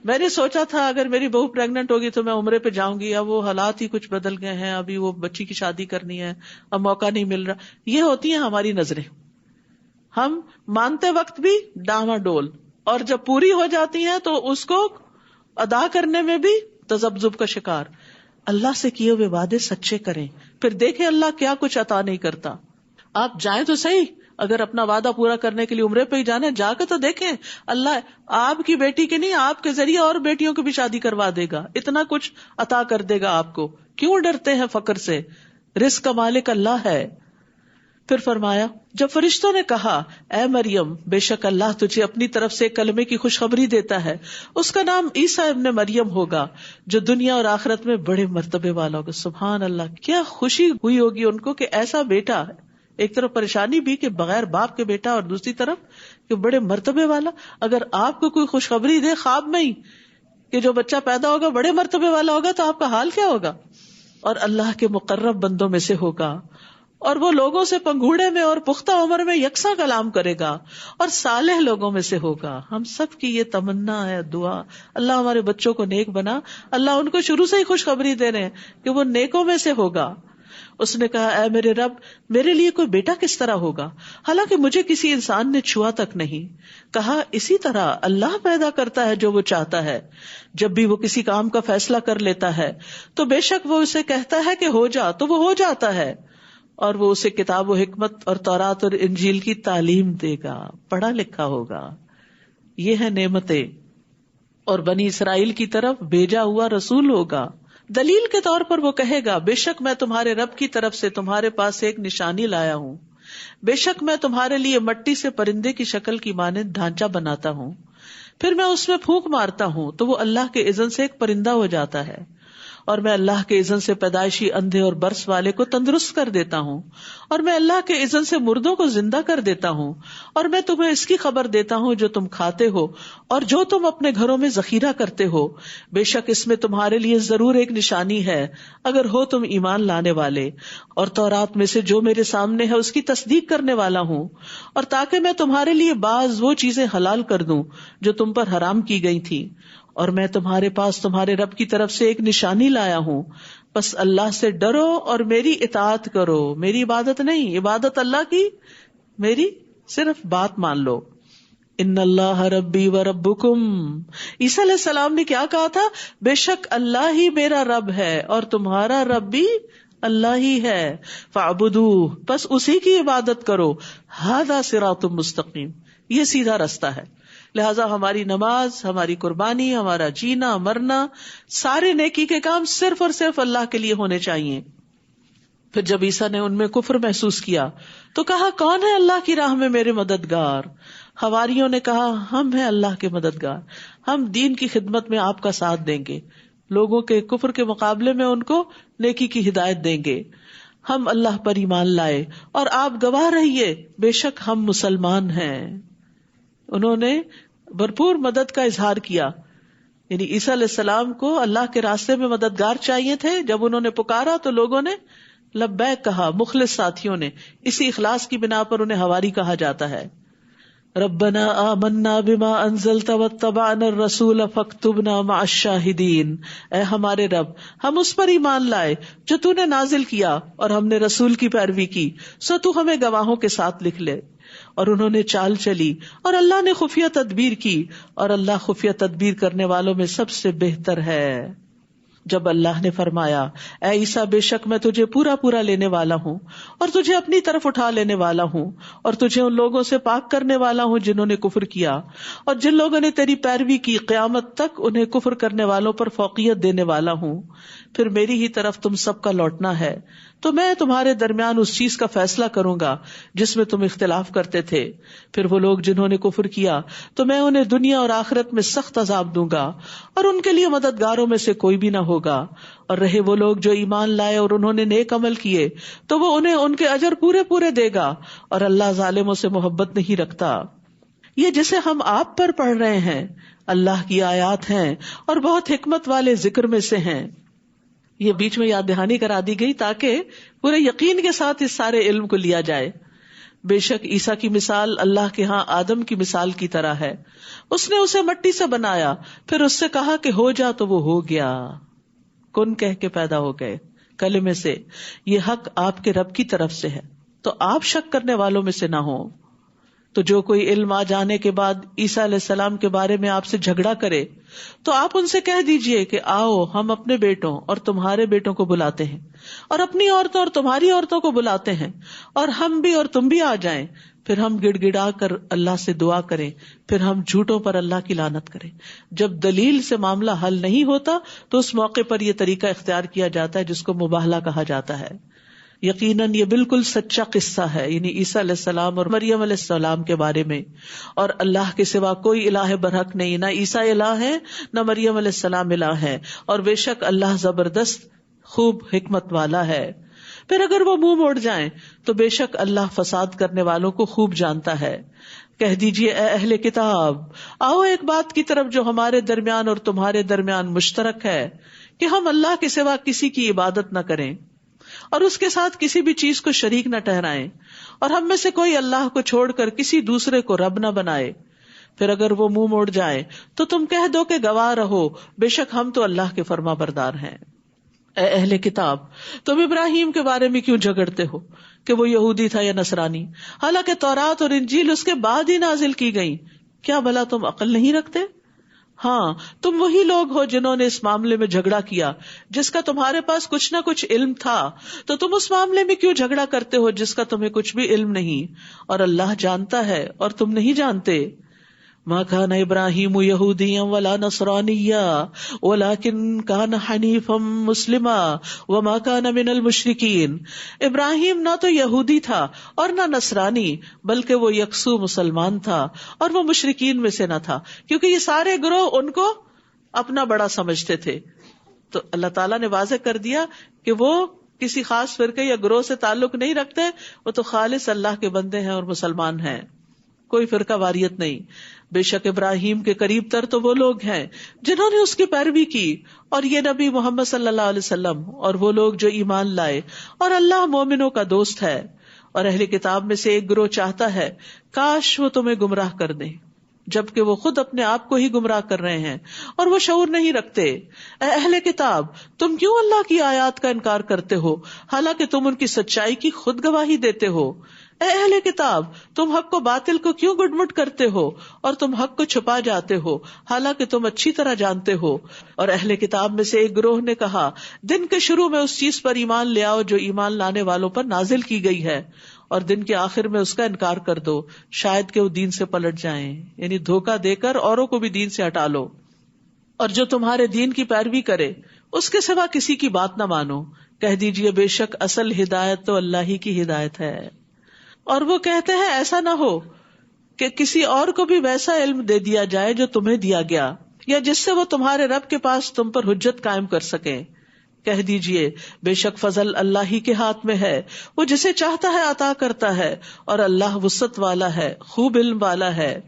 میں نے سوچا تھا اگر میری بہو پریگننٹ ہوگی تو میں عمرے پہ جاؤں گی، اب وہ حالات ہی کچھ بدل گئے ہیں، ابھی وہ بچی کی شادی کرنی ہے، اب موقع نہیں مل رہا۔ یہ ہوتی ہیں ہماری نظریں، ہم مانتے وقت بھی ڈاما ڈول، اور جب پوری ہو جاتی ہیں تو اس کو ادا کرنے میں بھی تذبذب کا شکار۔ اللہ سے کیے ہوئے وعدے سچے کریں، پھر دیکھیں اللہ کیا کچھ عطا نہیں کرتا۔ آپ جائیں تو صحیح، اگر اپنا وعدہ پورا کرنے کے لیے عمرے پہ ہی جانا، جا کے تو دیکھیں اللہ آپ کی بیٹی کے نہیں، آپ کے ذریعے اور بیٹیوں کی بھی شادی کروا دے گا، اتنا کچھ عطا کر دے گا آپ کو۔ کیوں ڈرتے ہیں فقر سے؟ رزق کا مالک اللہ ہے۔ پھر فرمایا جب فرشتوں نے کہا اے مریم، بے شک اللہ تجھے اپنی طرف سے کلمے کی خوشخبری دیتا ہے، اس کا نام عیسیٰ ابن مریم ہوگا، جو دنیا اور آخرت میں بڑے مرتبے والا ہوگا۔ سبحان اللہ، کیا خوشی ہوئی ہوگی ان کو کہ ایسا بیٹا ہے۔ ایک طرف پریشانی بھی کہ بغیر باپ کے بیٹا، اور دوسری طرف کہ بڑے مرتبے والا۔ اگر آپ کو کوئی خوشخبری دے خواب میں ہی کہ جو بچہ پیدا ہوگا بڑے مرتبے والا ہوگا، تو آپ کا حال کیا ہوگا؟ اور اللہ کے مقرب بندوں میں سے ہوگا، اور وہ لوگوں سے پنگھوڑے میں اور پختہ عمر میں یکساں کلام کرے گا، اور صالح لوگوں میں سے ہوگا۔ ہم سب کی یہ تمنا ہے، دعا، اللہ ہمارے بچوں کو نیک بنا۔ اللہ ان کو شروع سے ہی خوشخبری دے رہے ہیں کہ وہ نیکوں میں سے ہوگا۔ اس نے کہا اے میرے رب، میرے لیے کوئی بیٹا کس طرح ہوگا، حالانکہ مجھے کسی انسان نے چھوا تک نہیں۔ کہا اسی طرح اللہ پیدا کرتا ہے جو وہ چاہتا ہے، جب بھی وہ کسی کام کا فیصلہ کر لیتا ہے تو بے شک وہ اسے کہتا ہے کہ ہو جا، تو وہ ہو جاتا ہے، اور وہ اسے کتاب و حکمت اور تورات اور انجیل کی تعلیم دے گا، پڑھا لکھا ہوگا۔ یہ ہے نعمتیں۔ اور بنی اسرائیل کی طرف بھیجا ہوا رسول ہوگا۔ دلیل کے طور پر وہ کہے گا بے شک میں تمہارے رب کی طرف سے تمہارے پاس ایک نشانی لایا ہوں، بے شک میں تمہارے لیے مٹی سے پرندے کی شکل کی مانند ڈھانچہ بناتا ہوں، پھر میں اس میں پھونک مارتا ہوں تو وہ اللہ کے اذن سے ایک پرندہ ہو جاتا ہے، اور میں اللہ کے اذن سے پیدائشی اندھے اور برس والے کو تندرست کر دیتا ہوں، اور میں اللہ کے اذن سے مردوں کو زندہ کر دیتا ہوں، اور میں تمہیں اس کی خبر دیتا ہوں جو تم کھاتے ہو اور جو تم اپنے گھروں میں ذخیرہ کرتے ہو، بے شک اس میں تمہارے لیے ضرور ایک نشانی ہے اگر ہو تم ایمان لانے والے، اور تورات میں سے جو میرے سامنے ہے اس کی تصدیق کرنے والا ہوں، اور تاکہ میں تمہارے لیے بعض وہ چیزیں حلال کر دوں جو تم پر حرام کی گئی تھی، اور میں تمہارے پاس تمہارے رب کی طرف سے ایک نشانی لایا ہوں، بس اللہ سے ڈرو اور میری اطاعت کرو، میری عبادت نہیں، عبادت اللہ کی، میری صرف بات مان لو۔ ان اللہ ربی و ربکم، عیسیٰ علیہ السلام نے کیا کہا تھا؟ بے شک اللہ ہی میرا رب ہے اور تمہارا رب بھی اللہ ہی ہے، فاعبدوہ، بس اسی کی عبادت کرو، ھذا صراط مستقیم، یہ سیدھا رستہ ہے۔ لہٰذا ہماری نماز، ہماری قربانی، ہمارا جینا مرنا، سارے نیکی کے کام صرف اور صرف اللہ کے لیے ہونے چاہیے۔ پھر جب عیسیٰ نے ان میں کفر محسوس کیا تو کہا کون ہے اللہ کی راہ میں میرے مددگار؟ حواریوں نے کہا ہم ہیں اللہ کے مددگار، ہم دین کی خدمت میں آپ کا ساتھ دیں گے، لوگوں کے کفر کے مقابلے میں ان کو نیکی کی ہدایت دیں گے، ہم اللہ پر ایمان لائے اور آپ گواہ رہیے بے شک ہم مسلمان ہیں۔ انہوں نے بھرپور مدد کا اظہار کیا، یعنی عیسیٰ علیہ السلام کو اللہ کے راستے میں مددگار چاہیے تھے۔ جب انہوں نے پکارا تو لوگوں نے لبیک کہا، مخلص ساتھیوں نے، اسی اخلاص کی بنا پر انہیں حواری کہا جاتا ہے۔ ربنا آمنا بما انزلت واتبعنا الرسول فاکتبنا مع الشاہدین، اے ہمارے رب ہم اس پر ایمان لائے جو تو نے نازل کیا اور ہم نے رسول کی پیروی کی، سو تو ہمیں گواہوں کے ساتھ لکھ لے۔ اور انہوں نے چال چلی اور اللہ نے خفیہ تدبیر کی، اور اللہ خفیہ تدبیر کرنے والوں میں سب سے بہتر ہے۔ جب اللہ نے فرمایا اے عیسیٰ بے شک میں تجھے پورا پورا لینے والا ہوں اور تجھے اپنی طرف اٹھا لینے والا ہوں اور تجھے ان لوگوں سے پاک کرنے والا ہوں جنہوں نے کفر کیا، اور جن لوگوں نے تیری پیروی کی قیامت تک انہیں کفر کرنے والوں پر فوقیت دینے والا ہوں، پھر میری ہی طرف تم سب کا لوٹنا ہے، تو میں تمہارے درمیان اس چیز کا فیصلہ کروں گا جس میں تم اختلاف کرتے تھے۔ پھر وہ لوگ جنہوں نے کفر کیا تو میں انہیں دنیا اور آخرت میں سخت عذاب دوں گا، اور ان کے لیے مددگاروں میں سے کوئی بھی نہ ہوگا۔ اور رہے وہ لوگ جو ایمان لائے اور انہوں نے نیک عمل کیے تو وہ انہیں ان کے اجر پورے پورے دے گا، اور اللہ ظالموں سے محبت نہیں رکھتا۔ یہ جسے ہم آپ پر پڑھ رہے ہیں اللہ کی آیات ہیں اور بہت حکمت والے ذکر میں سے ہیں۔ یہ بیچ میں یاد دہانی کرا دی گئی تاکہ پورے یقین کے ساتھ اس سارے علم کو لیا جائے۔ بے شک عیسیٰ کی مثال اللہ کے ہاں آدم کی مثال کی طرح ہے، اس نے اسے مٹی سے بنایا، پھر اس سے کہا کہ ہو جا تو وہ ہو گیا، کن کہہ کے پیدا ہو گئے کلمے سے۔ یہ حق آپ کے رب کی طرف سے ہے، تو آپ شک کرنے والوں میں سے نہ ہو۔ تو جو کوئی علم آ جانے کے بعد عیسیٰ علیہ السلام کے بارے میں آپ سے جھگڑا کرے تو آپ ان سے کہہ دیجئے کہ آؤ ہم اپنے بیٹوں اور تمہارے بیٹوں کو بلاتے ہیں، اور اپنی عورتوں اور تمہاری عورتوں کو بلاتے ہیں، اور ہم بھی اور تم بھی آ جائیں، پھر ہم گڑ گڑا کر اللہ سے دعا کریں، پھر ہم جھوٹوں پر اللہ کی لعنت کریں۔ جب دلیل سے معاملہ حل نہیں ہوتا تو اس موقع پر یہ طریقہ اختیار کیا جاتا ہے جس کو مباہلہ کہا جاتا ہے۔ یقیناً یہ بالکل سچا قصہ ہے، یعنی عیسیٰ علیہ السلام اور مریم علیہ السلام کے بارے میں، اور اللہ کے سوا کوئی الہ برحق نہیں، نہ عیسیٰ الہ ہے نہ مریم علیہ السلام الہ ہے، اور بے شک اللہ زبردست خوب حکمت والا ہے۔ پھر اگر وہ منہ موڑ جائیں تو بے شک اللہ فساد کرنے والوں کو خوب جانتا ہے۔ کہہ دیجئے اے اہل کتاب، آؤ ایک بات کی طرف جو ہمارے درمیان اور تمہارے درمیان مشترک ہے، کہ ہم اللہ کے سوا کسی کی عبادت نہ کریں اور اس کے ساتھ کسی بھی چیز کو شریک نہ ٹھہرائیں، اور ہم میں سے کوئی اللہ کو چھوڑ کر کسی دوسرے کو رب نہ بنائے۔ پھر اگر وہ منہ موڑ جائیں تو تم کہہ دو کہ گواہ رہو، بے شک ہم تو اللہ کے فرما بردار ہیں۔ اے اہل کتاب، تم ابراہیم کے بارے میں کیوں جھگڑتے ہو کہ وہ یہودی تھا یا نصرانی، حالانکہ تورات اور انجیل اس کے بعد ہی نازل کی گئی؟ کیا بھلا تم عقل نہیں رکھتے؟ ہاں، تم وہی لوگ ہو جنہوں نے اس معاملے میں جھگڑا کیا جس کا تمہارے پاس کچھ نہ کچھ علم تھا، تو تم اس معاملے میں کیوں جھگڑا کرتے ہو جس کا تمہیں کچھ بھی علم نہیں، اور اللہ جانتا ہے اور تم نہیں جانتے۔ ما كان ابراہیم یہودیا ولا نصرانیا ولكن كان حنیفا مسلما وما كان من المشرکین۔ ابراہیم نہ تو یہودی تھا اور نہ نصرانی، بلکہ وہ یکسو مسلمان تھا اور وہ مشرکین میں سے نہ تھا، کیونکہ یہ سارے گروہ ان کو اپنا بڑا سمجھتے تھے۔ تو اللہ تعالیٰ نے واضح کر دیا کہ وہ کسی خاص فرقے یا گروہ سے تعلق نہیں رکھتے، وہ تو خالص اللہ کے بندے ہیں اور مسلمان ہیں، کوئی فرقہ واریت نہیں. بے شک ابراہیم کے قریب تر تو وہ لوگ ہیں جنہوں نے اس کی پیروی کی، اور یہ نبی محمد صلی اللہ علیہ وسلم اور وہ لوگ جو ایمان لائے، اور اللہ مومنوں کا دوست ہے. اور اہل کتاب میں سے ایک گروہ چاہتا ہے کاش وہ تمہیں گمراہ کر دیں، جبکہ وہ خود اپنے آپ کو ہی گمراہ کر رہے ہیں اور وہ شعور نہیں رکھتے. اے اہل کتاب، تم کیوں اللہ کی آیات کا انکار کرتے ہو حالانکہ تم ان کی سچائی کی خود گواہی دیتے ہو؟ اے اہل کتاب، تم حق کو باطل کو کیوں گڈمٹ کرتے ہو اور تم حق کو چھپا جاتے ہو حالانکہ تم اچھی طرح جانتے ہو. اور اہل کتاب میں سے ایک گروہ نے کہا دن کے شروع میں اس چیز پر ایمان لے آؤ جو ایمان لانے والوں پر نازل کی گئی ہے، اور دن کے آخر میں اس کا انکار کر دو، شاید کہ وہ دین سے پلٹ جائیں. یعنی دھوکہ دے کر اوروں کو بھی دین سے ہٹا لو. اور جو تمہارے دین کی پیروی کرے اس کے سوا کسی کی بات نہ مانو، کہہ دیجئے بے شک اصل ہدایت تو اللہ ہی کی ہدایت ہے. اور وہ کہتے ہیں ایسا نہ ہو کہ کسی اور کو بھی ویسا علم دے دیا جائے جو تمہیں دیا گیا، یا جس سے وہ تمہارے رب کے پاس تم پر حجت قائم کر سکیں. کہہ دیجئے بے شک فضل اللہ ہی کے ہاتھ میں ہے، وہ جسے چاہتا ہے عطا کرتا ہے، اور اللہ وسعت والا ہے، خوب علم والا ہے.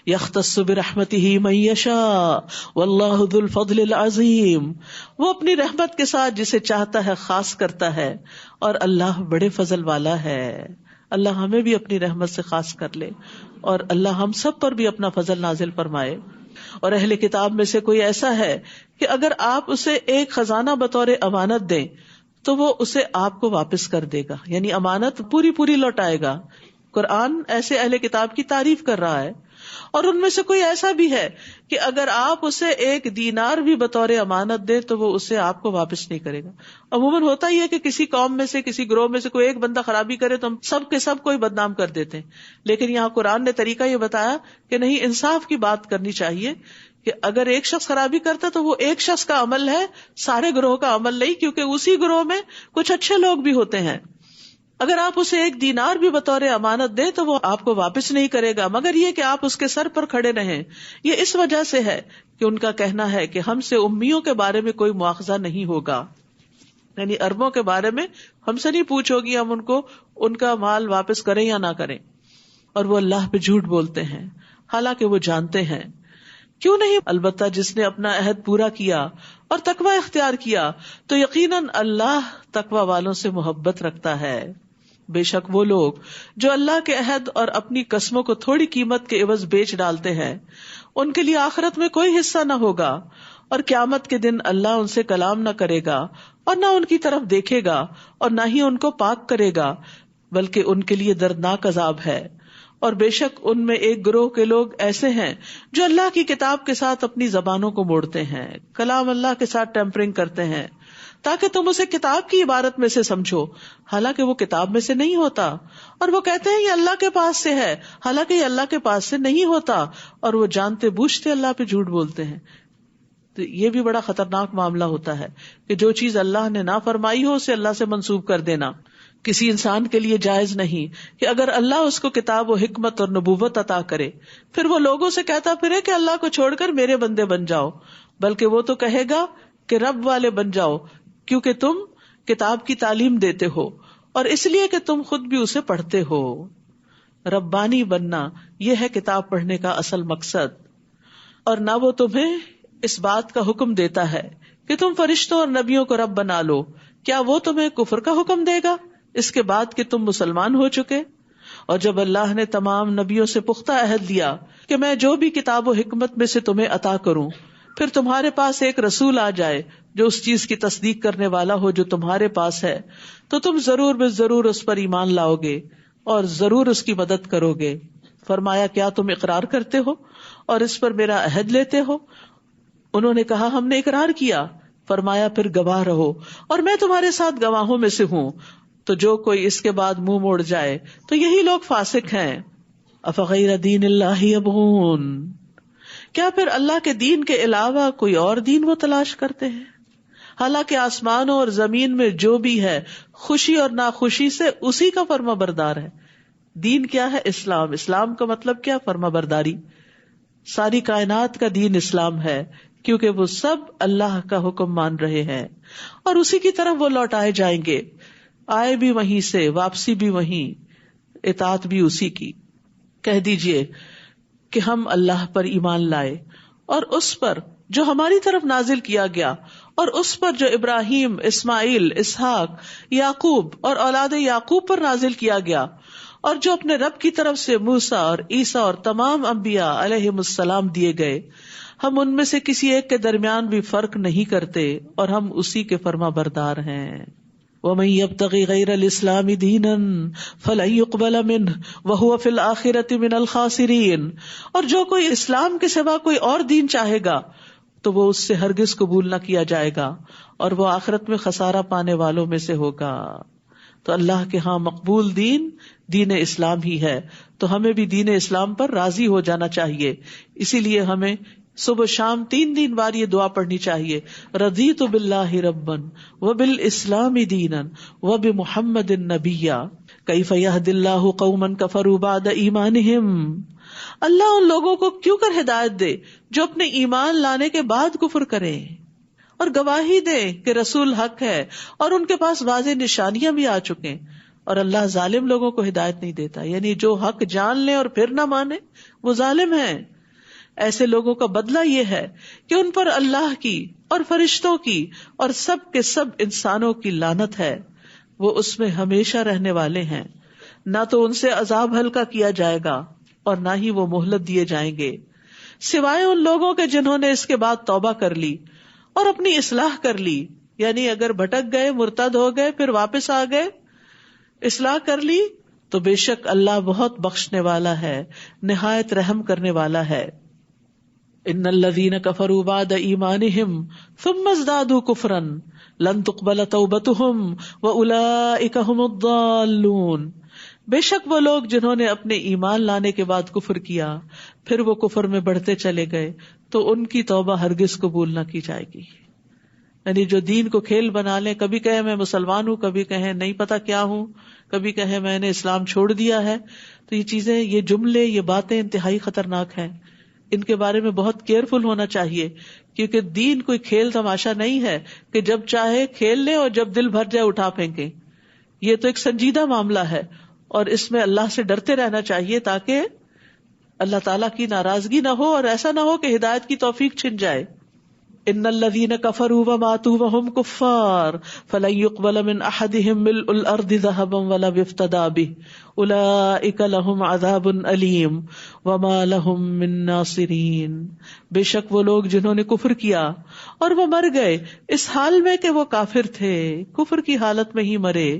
یختص برحمتہ من یشاء واللہ ذو الفضل العظیم، وہ اپنی رحمت کے ساتھ جسے چاہتا ہے خاص کرتا ہے، اور اللہ بڑے فضل والا ہے. اللہ ہمیں بھی اپنی رحمت سے خاص کر لے، اور اللہ ہم سب پر بھی اپنا فضل نازل فرمائے. اور اہل کتاب میں سے کوئی ایسا ہے کہ اگر آپ اسے ایک خزانہ بطور امانت دیں تو وہ اسے آپ کو واپس کر دے گا، یعنی امانت پوری پوری لوٹائے گا. قرآن ایسے اہل کتاب کی تعریف کر رہا ہے. اور ان میں سے کوئی ایسا بھی ہے کہ اگر آپ اسے ایک دینار بھی بطور امانت دیں تو وہ اسے آپ کو واپس نہیں کرے گا. عموماً ہوتا ہی ہے کہ کسی قوم میں سے کسی گروہ میں سے کوئی ایک بندہ خرابی کرے تو ہم سب کے سب کوئی بدنام کر دیتے ہیں، لیکن یہاں قرآن نے طریقہ یہ بتایا کہ نہیں، انصاف کی بات کرنی چاہیے کہ اگر ایک شخص خرابی کرتا تو وہ ایک شخص کا عمل ہے، سارے گروہ کا عمل نہیں، کیونکہ اسی گروہ میں کچھ اچھے لوگ بھی ہوتے ہیں. اگر آپ اسے ایک دینار بھی بطور امانت دیں تو وہ آپ کو واپس نہیں کرے گا مگر یہ کہ آپ اس کے سر پر کھڑے رہیں. یہ اس وجہ سے ہے کہ ان کا کہنا ہے کہ ہم سے امیوں کے بارے میں کوئی مواخذہ نہیں ہوگا، یعنی عربوں کے بارے میں ہم سے نہیں پوچھ ہوگی ہم ان کو ان کا مال واپس کریں یا نہ کریں. اور وہ اللہ پہ جھوٹ بولتے ہیں حالانکہ وہ جانتے ہیں. کیوں نہیں؟ البتہ جس نے اپنا عہد پورا کیا اور تقوی اختیار کیا تو یقیناً اللہ تقوی والوں سے محبت رکھتا ہے. بے شک وہ لوگ جو اللہ کے عہد اور اپنی قسموں کو تھوڑی قیمت کے عوض بیچ ڈالتے ہیں ان کے لیے آخرت میں کوئی حصہ نہ ہوگا، اور قیامت کے دن اللہ ان سے کلام نہ کرے گا اور نہ ان کی طرف دیکھے گا اور نہ ہی ان کو پاک کرے گا، بلکہ ان کے لیے دردناک عذاب ہے. اور بے شک ان میں ایک گروہ کے لوگ ایسے ہیں جو اللہ کی کتاب کے ساتھ اپنی زبانوں کو موڑتے ہیں، کلام اللہ کے ساتھ ٹیمپرنگ کرتے ہیں تاکہ تم اسے کتاب کی عبارت میں سے سمجھو حالانکہ وہ کتاب میں سے نہیں ہوتا. اور وہ کہتے ہیں یہ اللہ کے پاس سے ہے حالانکہ یہ اللہ کے پاس سے نہیں ہوتا، اور وہ جانتے بوجھتے اللہ پہ جھوٹ بولتے ہیں. تو یہ بھی بڑا خطرناک معاملہ ہوتا ہے کہ جو چیز اللہ نے نہ فرمائی ہو اسے اللہ سے منسوب کر دینا. کسی انسان کے لیے جائز نہیں کہ اگر اللہ اس کو کتاب و حکمت اور نبوت عطا کرے پھر وہ لوگوں سے کہتا پھرے کہ اللہ کو چھوڑ کر میرے بندے بن جاؤ، بلکہ وہ تو کہے گا کہ رب والے بن جاؤ، کیونکہ تم کتاب کی تعلیم دیتے ہو اور اس لیے کہ تم خود بھی اسے پڑھتے ہو. ربانی بننا یہ ہے کتاب پڑھنے کا اصل مقصد. اور نہ وہ تمہیں اس بات کا حکم دیتا ہے کہ تم فرشتوں اور نبیوں کو رب بنا لو، کیا وہ تمہیں کفر کا حکم دے گا اس کے بعد کہ تم مسلمان ہو چکے؟ اور جب اللہ نے تمام نبیوں سے پختہ عہد لیا کہ میں جو بھی کتاب و حکمت میں سے تمہیں عطا کروں پھر تمہارے پاس ایک رسول آ جائے جو اس چیز کی تصدیق کرنے والا ہو جو تمہارے پاس ہے تو تم ضرور بے ضرور اس پر ایمان لاؤ گے اور ضرور اس کی مدد کرو گے. فرمایا کیا تم اقرار کرتے ہو اور اس پر میرا عہد لیتے ہو؟ انہوں نے کہا ہم نے اقرار کیا. فرمایا پھر گواہ رہو اور میں تمہارے ساتھ گواہوں میں سے ہوں. تو جو کوئی اس کے بعد منہ موڑ جائے تو یہی لوگ فاسق ہیں. افغیر دین اللہ یبغون، کیا پھر اللہ کے دین کے علاوہ کوئی اور دین وہ تلاش کرتے ہیں؟ حالانکہ آسمانوں اور زمین میں جو بھی ہے خوشی اور ناخوشی سے اسی کا فرما بردار ہے. دین کیا ہے؟ اسلام. اسلام کا مطلب کیا؟ فرما برداری. ساری کائنات کا دین اسلام ہے کیونکہ وہ سب اللہ کا حکم مان رہے ہیں اور اسی کی طرف وہ لوٹائے جائیں گے. آئے بھی وہیں سے، واپسی بھی وہیں، اطاعت بھی اسی کی. کہہ دیجئے کہ ہم اللہ پر ایمان لائے اور اس پر جو ہماری طرف نازل کیا گیا اور اس پر جو ابراہیم، اسماعیل، اسحاق، یعقوب اور اولاد یعقوب پر نازل کیا گیا، اور جو اپنے رب کی طرف سے موسیٰ اور عیسیٰ اور تمام انبیاء علیہم السلام دیے گئے، ہم ان میں سے کسی ایک کے درمیان بھی فرق نہیں کرتے اور ہم اسی کے فرما بردار ہیں. وَمَن يَبْتَغِ غَيْرَ الْإِسْلَامِ دِينًا فَلَن يُقْبَلَ مِنْهُ وَهُوَ فِي الْآخِرَةِ مِنَ الْخَاسِرِينَ. اور جو کوئی اسلام کے سوا کوئی اور دین چاہے گا تو وہ اس سے ہرگز قبول نہ کیا جائے گا اور وہ آخرت میں خسارہ پانے والوں میں سے ہوگا. تو اللہ کے ہاں مقبول دین دین اسلام ہی ہے، تو ہمیں بھی دین اسلام پر راضی ہو جانا چاہیے. اسی لیے ہمیں صبح شام 3 بار یہ دعا پڑھنی چاہیے: رضیت باللہ ربا وبالاسلام دینا وبمحمد نبیا کیف یہدی اللہ قوما کفروا بعد ایمانہم. اللہ ان لوگوں کو کیوں کر ہدایت دے جو اپنے ایمان لانے کے بعد کفر کریں اور گواہی دے کہ رسول حق ہے اور ان کے پاس واضح نشانیاں بھی آ چکیں. اور اللہ ظالم لوگوں کو ہدایت نہیں دیتا، یعنی جو حق جان لیں اور پھر نہ مانے وہ ظالم ہیں. ایسے لوگوں کا بدلہ یہ ہے کہ ان پر اللہ کی اور فرشتوں کی اور سب کے سب انسانوں کی لعنت ہے. وہ اس میں ہمیشہ رہنے والے ہیں، نہ تو ان سے عذاب ہلکا کیا جائے گا اور نہ ہی وہ مہلت دیے جائیں گے، سوائے ان لوگوں کے جنہوں نے اس کے بعد توبہ کر لی اور اپنی اصلاح کر لی. یعنی اگر بھٹک گئے، مرتد ہو گئے، پھر واپس آ گئے، اصلاح کر لی، تو بے شک اللہ بہت بخشنے والا ہے، نہایت رحم کرنے والا ہے. ان الذین کفروا بعد ایمانہم ثم ازدادوا کفرا لن تقبل توبتہم واولئک ھم الضالون. بے شک وہ لوگ جنہوں نے اپنے ایمان لانے کے بعد کفر کیا پھر وہ کفر میں بڑھتے چلے گئے تو ان کی توبہ ہرگز قبول نہ کی جائے گی. یعنی جو دین کو کھیل بنا لیں، کبھی کہیں میں مسلمان ہوں، کبھی کہیں نہیں پتا کیا ہوں، کبھی کہیں میں نے اسلام چھوڑ دیا ہے، تو یہ چیزیں، یہ جملے، یہ باتیں انتہائی خطرناک ہیں. ان کے بارے میں بہت کیئرفل ہونا چاہیے، کیونکہ دین کوئی کھیل تماشا نہیں ہے کہ جب چاہے کھیل لیں اور جب دل بھر جائے اٹھا پھینکیں. یہ تو ایک سنجیدہ معاملہ ہے اور اس میں اللہ سے ڈرتے رہنا چاہیے تاکہ اللہ تعالیٰ کی ناراضگی نہ ہو اور ایسا نہ ہو کہ ہدایت کی توفیق چھن جائے. ان الذین کفروا وماتوا وهم کفار فلن يقبل من احدهم ملء الارض ذهبا ولو افتدى به اولئک لهم عذاب الیم وما لهم من ناصرین. بے شک وہ لوگ جنہوں نے کفر کیا اور وہ مر گئے اس حال میں کہ وہ کافر تھے، کفر کی حالت میں ہی مرے،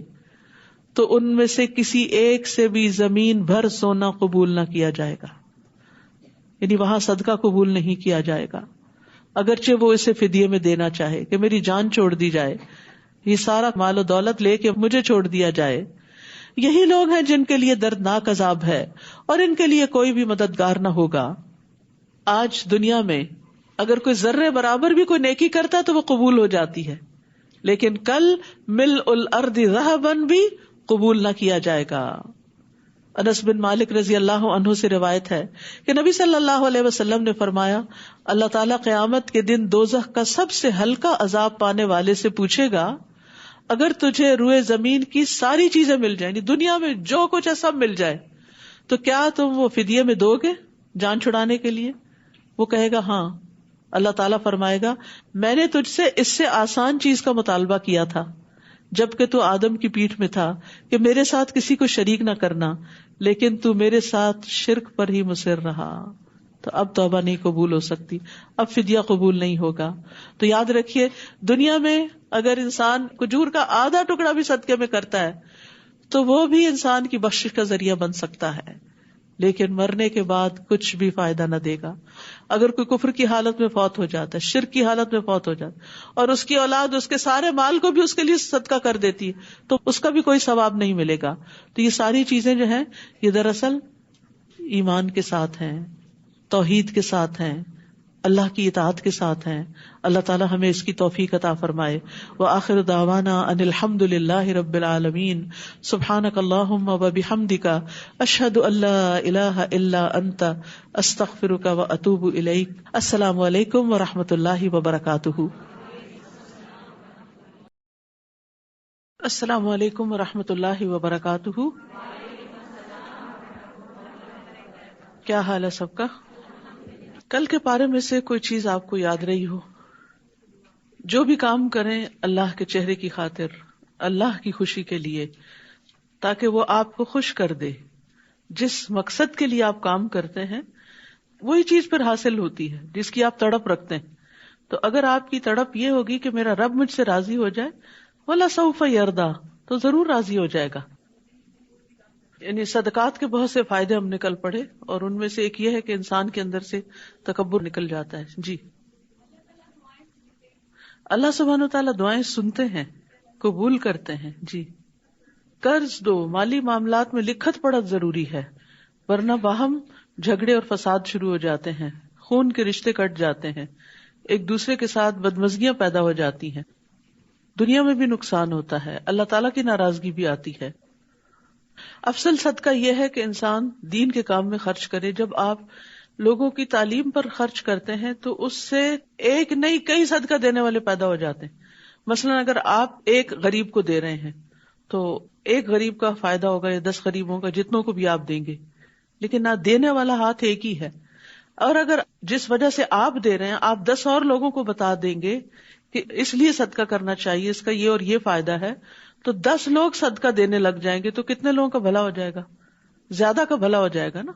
تو ان میں سے کسی ایک سے بھی زمین بھر سونا قبول نہ کیا جائے گا. یعنی وہاں صدقہ قبول نہیں کیا جائے گا، اگرچہ وہ اسے فدیے میں دینا چاہے کہ میری جان چھوڑ دی جائے، یہ سارا مال و دولت لے کے مجھے چھوڑ دیا جائے. یہی لوگ ہیں جن کے لیے دردناک عذاب ہے اور ان کے لیے کوئی بھی مددگار نہ ہوگا. آج دنیا میں اگر کوئی ذرے برابر بھی کوئی نیکی کرتا تو وہ قبول ہو جاتی ہے، لیکن کل ملء الارض ذہبا بھی قبول نہ کیا جائے گا. انس بن مالک رضی اللہ عنہ سے روایت ہے کہ نبی صلی اللہ علیہ وسلم نے فرمایا، اللہ تعالیٰ قیامت کے دن دوزخ کا سب سے ہلکا عذاب پانے والے سے پوچھے گا، اگر تجھے روئے زمین کی ساری چیزیں مل جائیں، دنیا میں جو کچھ ہے سب مل جائے، تو کیا تم وہ فدیے میں دو گے جان چھڑانے کے لیے؟ وہ کہے گا ہاں. اللہ تعالیٰ فرمائے گا، میں نے تجھ سے اس سے آسان چیز کا مطالبہ کیا تھا جبکہ تو آدم کی پیٹھ میں تھا کہ میرے ساتھ کسی کو شریک نہ کرنا، لیکن تو میرے ساتھ شرک پر ہی مصر رہا، تو اب توبہ نہیں قبول ہو سکتی، اب فدیہ قبول نہیں ہوگا. تو یاد رکھیے، دنیا میں اگر انسان کھجور کا آدھا ٹکڑا بھی صدقے میں کرتا ہے تو وہ بھی انسان کی بخشش کا ذریعہ بن سکتا ہے، لیکن مرنے کے بعد کچھ بھی فائدہ نہ دے گا. اگر کوئی کفر کی حالت میں فوت ہو جاتا ہے، شرک کی حالت میں فوت ہو جاتا ہے اور اس کی اولاد اس کے سارے مال کو بھی اس کے لیے صدقہ کر دیتی ہے تو اس کا بھی کوئی ثواب نہیں ملے گا. تو یہ ساری چیزیں جو ہیں یہ دراصل ایمان کے ساتھ ہیں، توحید کے ساتھ ہیں، اللہ کی اطاعت کے ساتھ ہیں. اللہ تعالی ہمیں اس کی توفیق عطا فرمائے. وآخر دعوانا ان الحمد للہ رب العالمین. سبحانک اللہم وبحمدک اشہد ان لا الہ الا انت استغفرک واتوب الیک. السلام علیکم ورحمۃ اللہ وبرکاتہ. السلام علیکم ورحمۃ اللہ وبرکاتہ. کیا حال ہے سب کا؟ کل کے پارے میں سے کوئی چیز آپ کو یاد رہی ہو؟ جو بھی کام کریں اللہ کے چہرے کی خاطر، اللہ کی خوشی کے لیے، تاکہ وہ آپ کو خوش کر دے. جس مقصد کے لیے آپ کام کرتے ہیں وہی چیز پھر حاصل ہوتی ہے جس کی آپ تڑپ رکھتے ہیں. تو اگر آپ کی تڑپ یہ ہوگی کہ میرا رب مجھ سے راضی ہو جائے، وَلَسَوْفَ يَرْضَىٰ، تو ضرور راضی ہو جائے گا. یعنی صدقات کے بہت سے فائدے ہم نے کل پڑھے، اور ان میں سے ایک یہ ہے کہ انسان کے اندر سے تکبر نکل جاتا ہے. جی، اللہ سبحانہ وتعالیٰ دعائیں سنتے ہیں، قبول کرتے ہیں. جی، قرض دو، مالی معاملات میں لکھت پڑھت ضروری ہے، ورنہ باہم جھگڑے اور فساد شروع ہو جاتے ہیں، خون کے رشتے کٹ جاتے ہیں، ایک دوسرے کے ساتھ بدمزگیاں پیدا ہو جاتی ہیں، دنیا میں بھی نقصان ہوتا ہے، اللہ تعالیٰ کی ناراضگی بھی آتی ہے. افضل صدقہ یہ ہے کہ انسان دین کے کام میں خرچ کرے. جب آپ لوگوں کی تعلیم پر خرچ کرتے ہیں تو اس سے ایک نہیں کئی صدقہ دینے والے پیدا ہو جاتے ہیں. مثلا اگر آپ ایک غریب کو دے رہے ہیں تو ایک غریب کا فائدہ ہوگا یا 10 غریبوں کا، جتنوں کو بھی آپ دیں گے، لیکن نہ دینے والا ہاتھ ایک ہی ہے. اور اگر جس وجہ سے آپ دے رہے ہیں آپ 10 اور لوگوں کو بتا دیں گے کہ اس لیے صدقہ کرنا چاہیے، اس کا یہ اور یہ فائدہ ہے، تو 10 لوگ صدقہ دینے لگ جائیں گے تو کتنے لوگوں کا بھلا ہو جائے گا؟ زیادہ کا بھلا ہو جائے گا نا.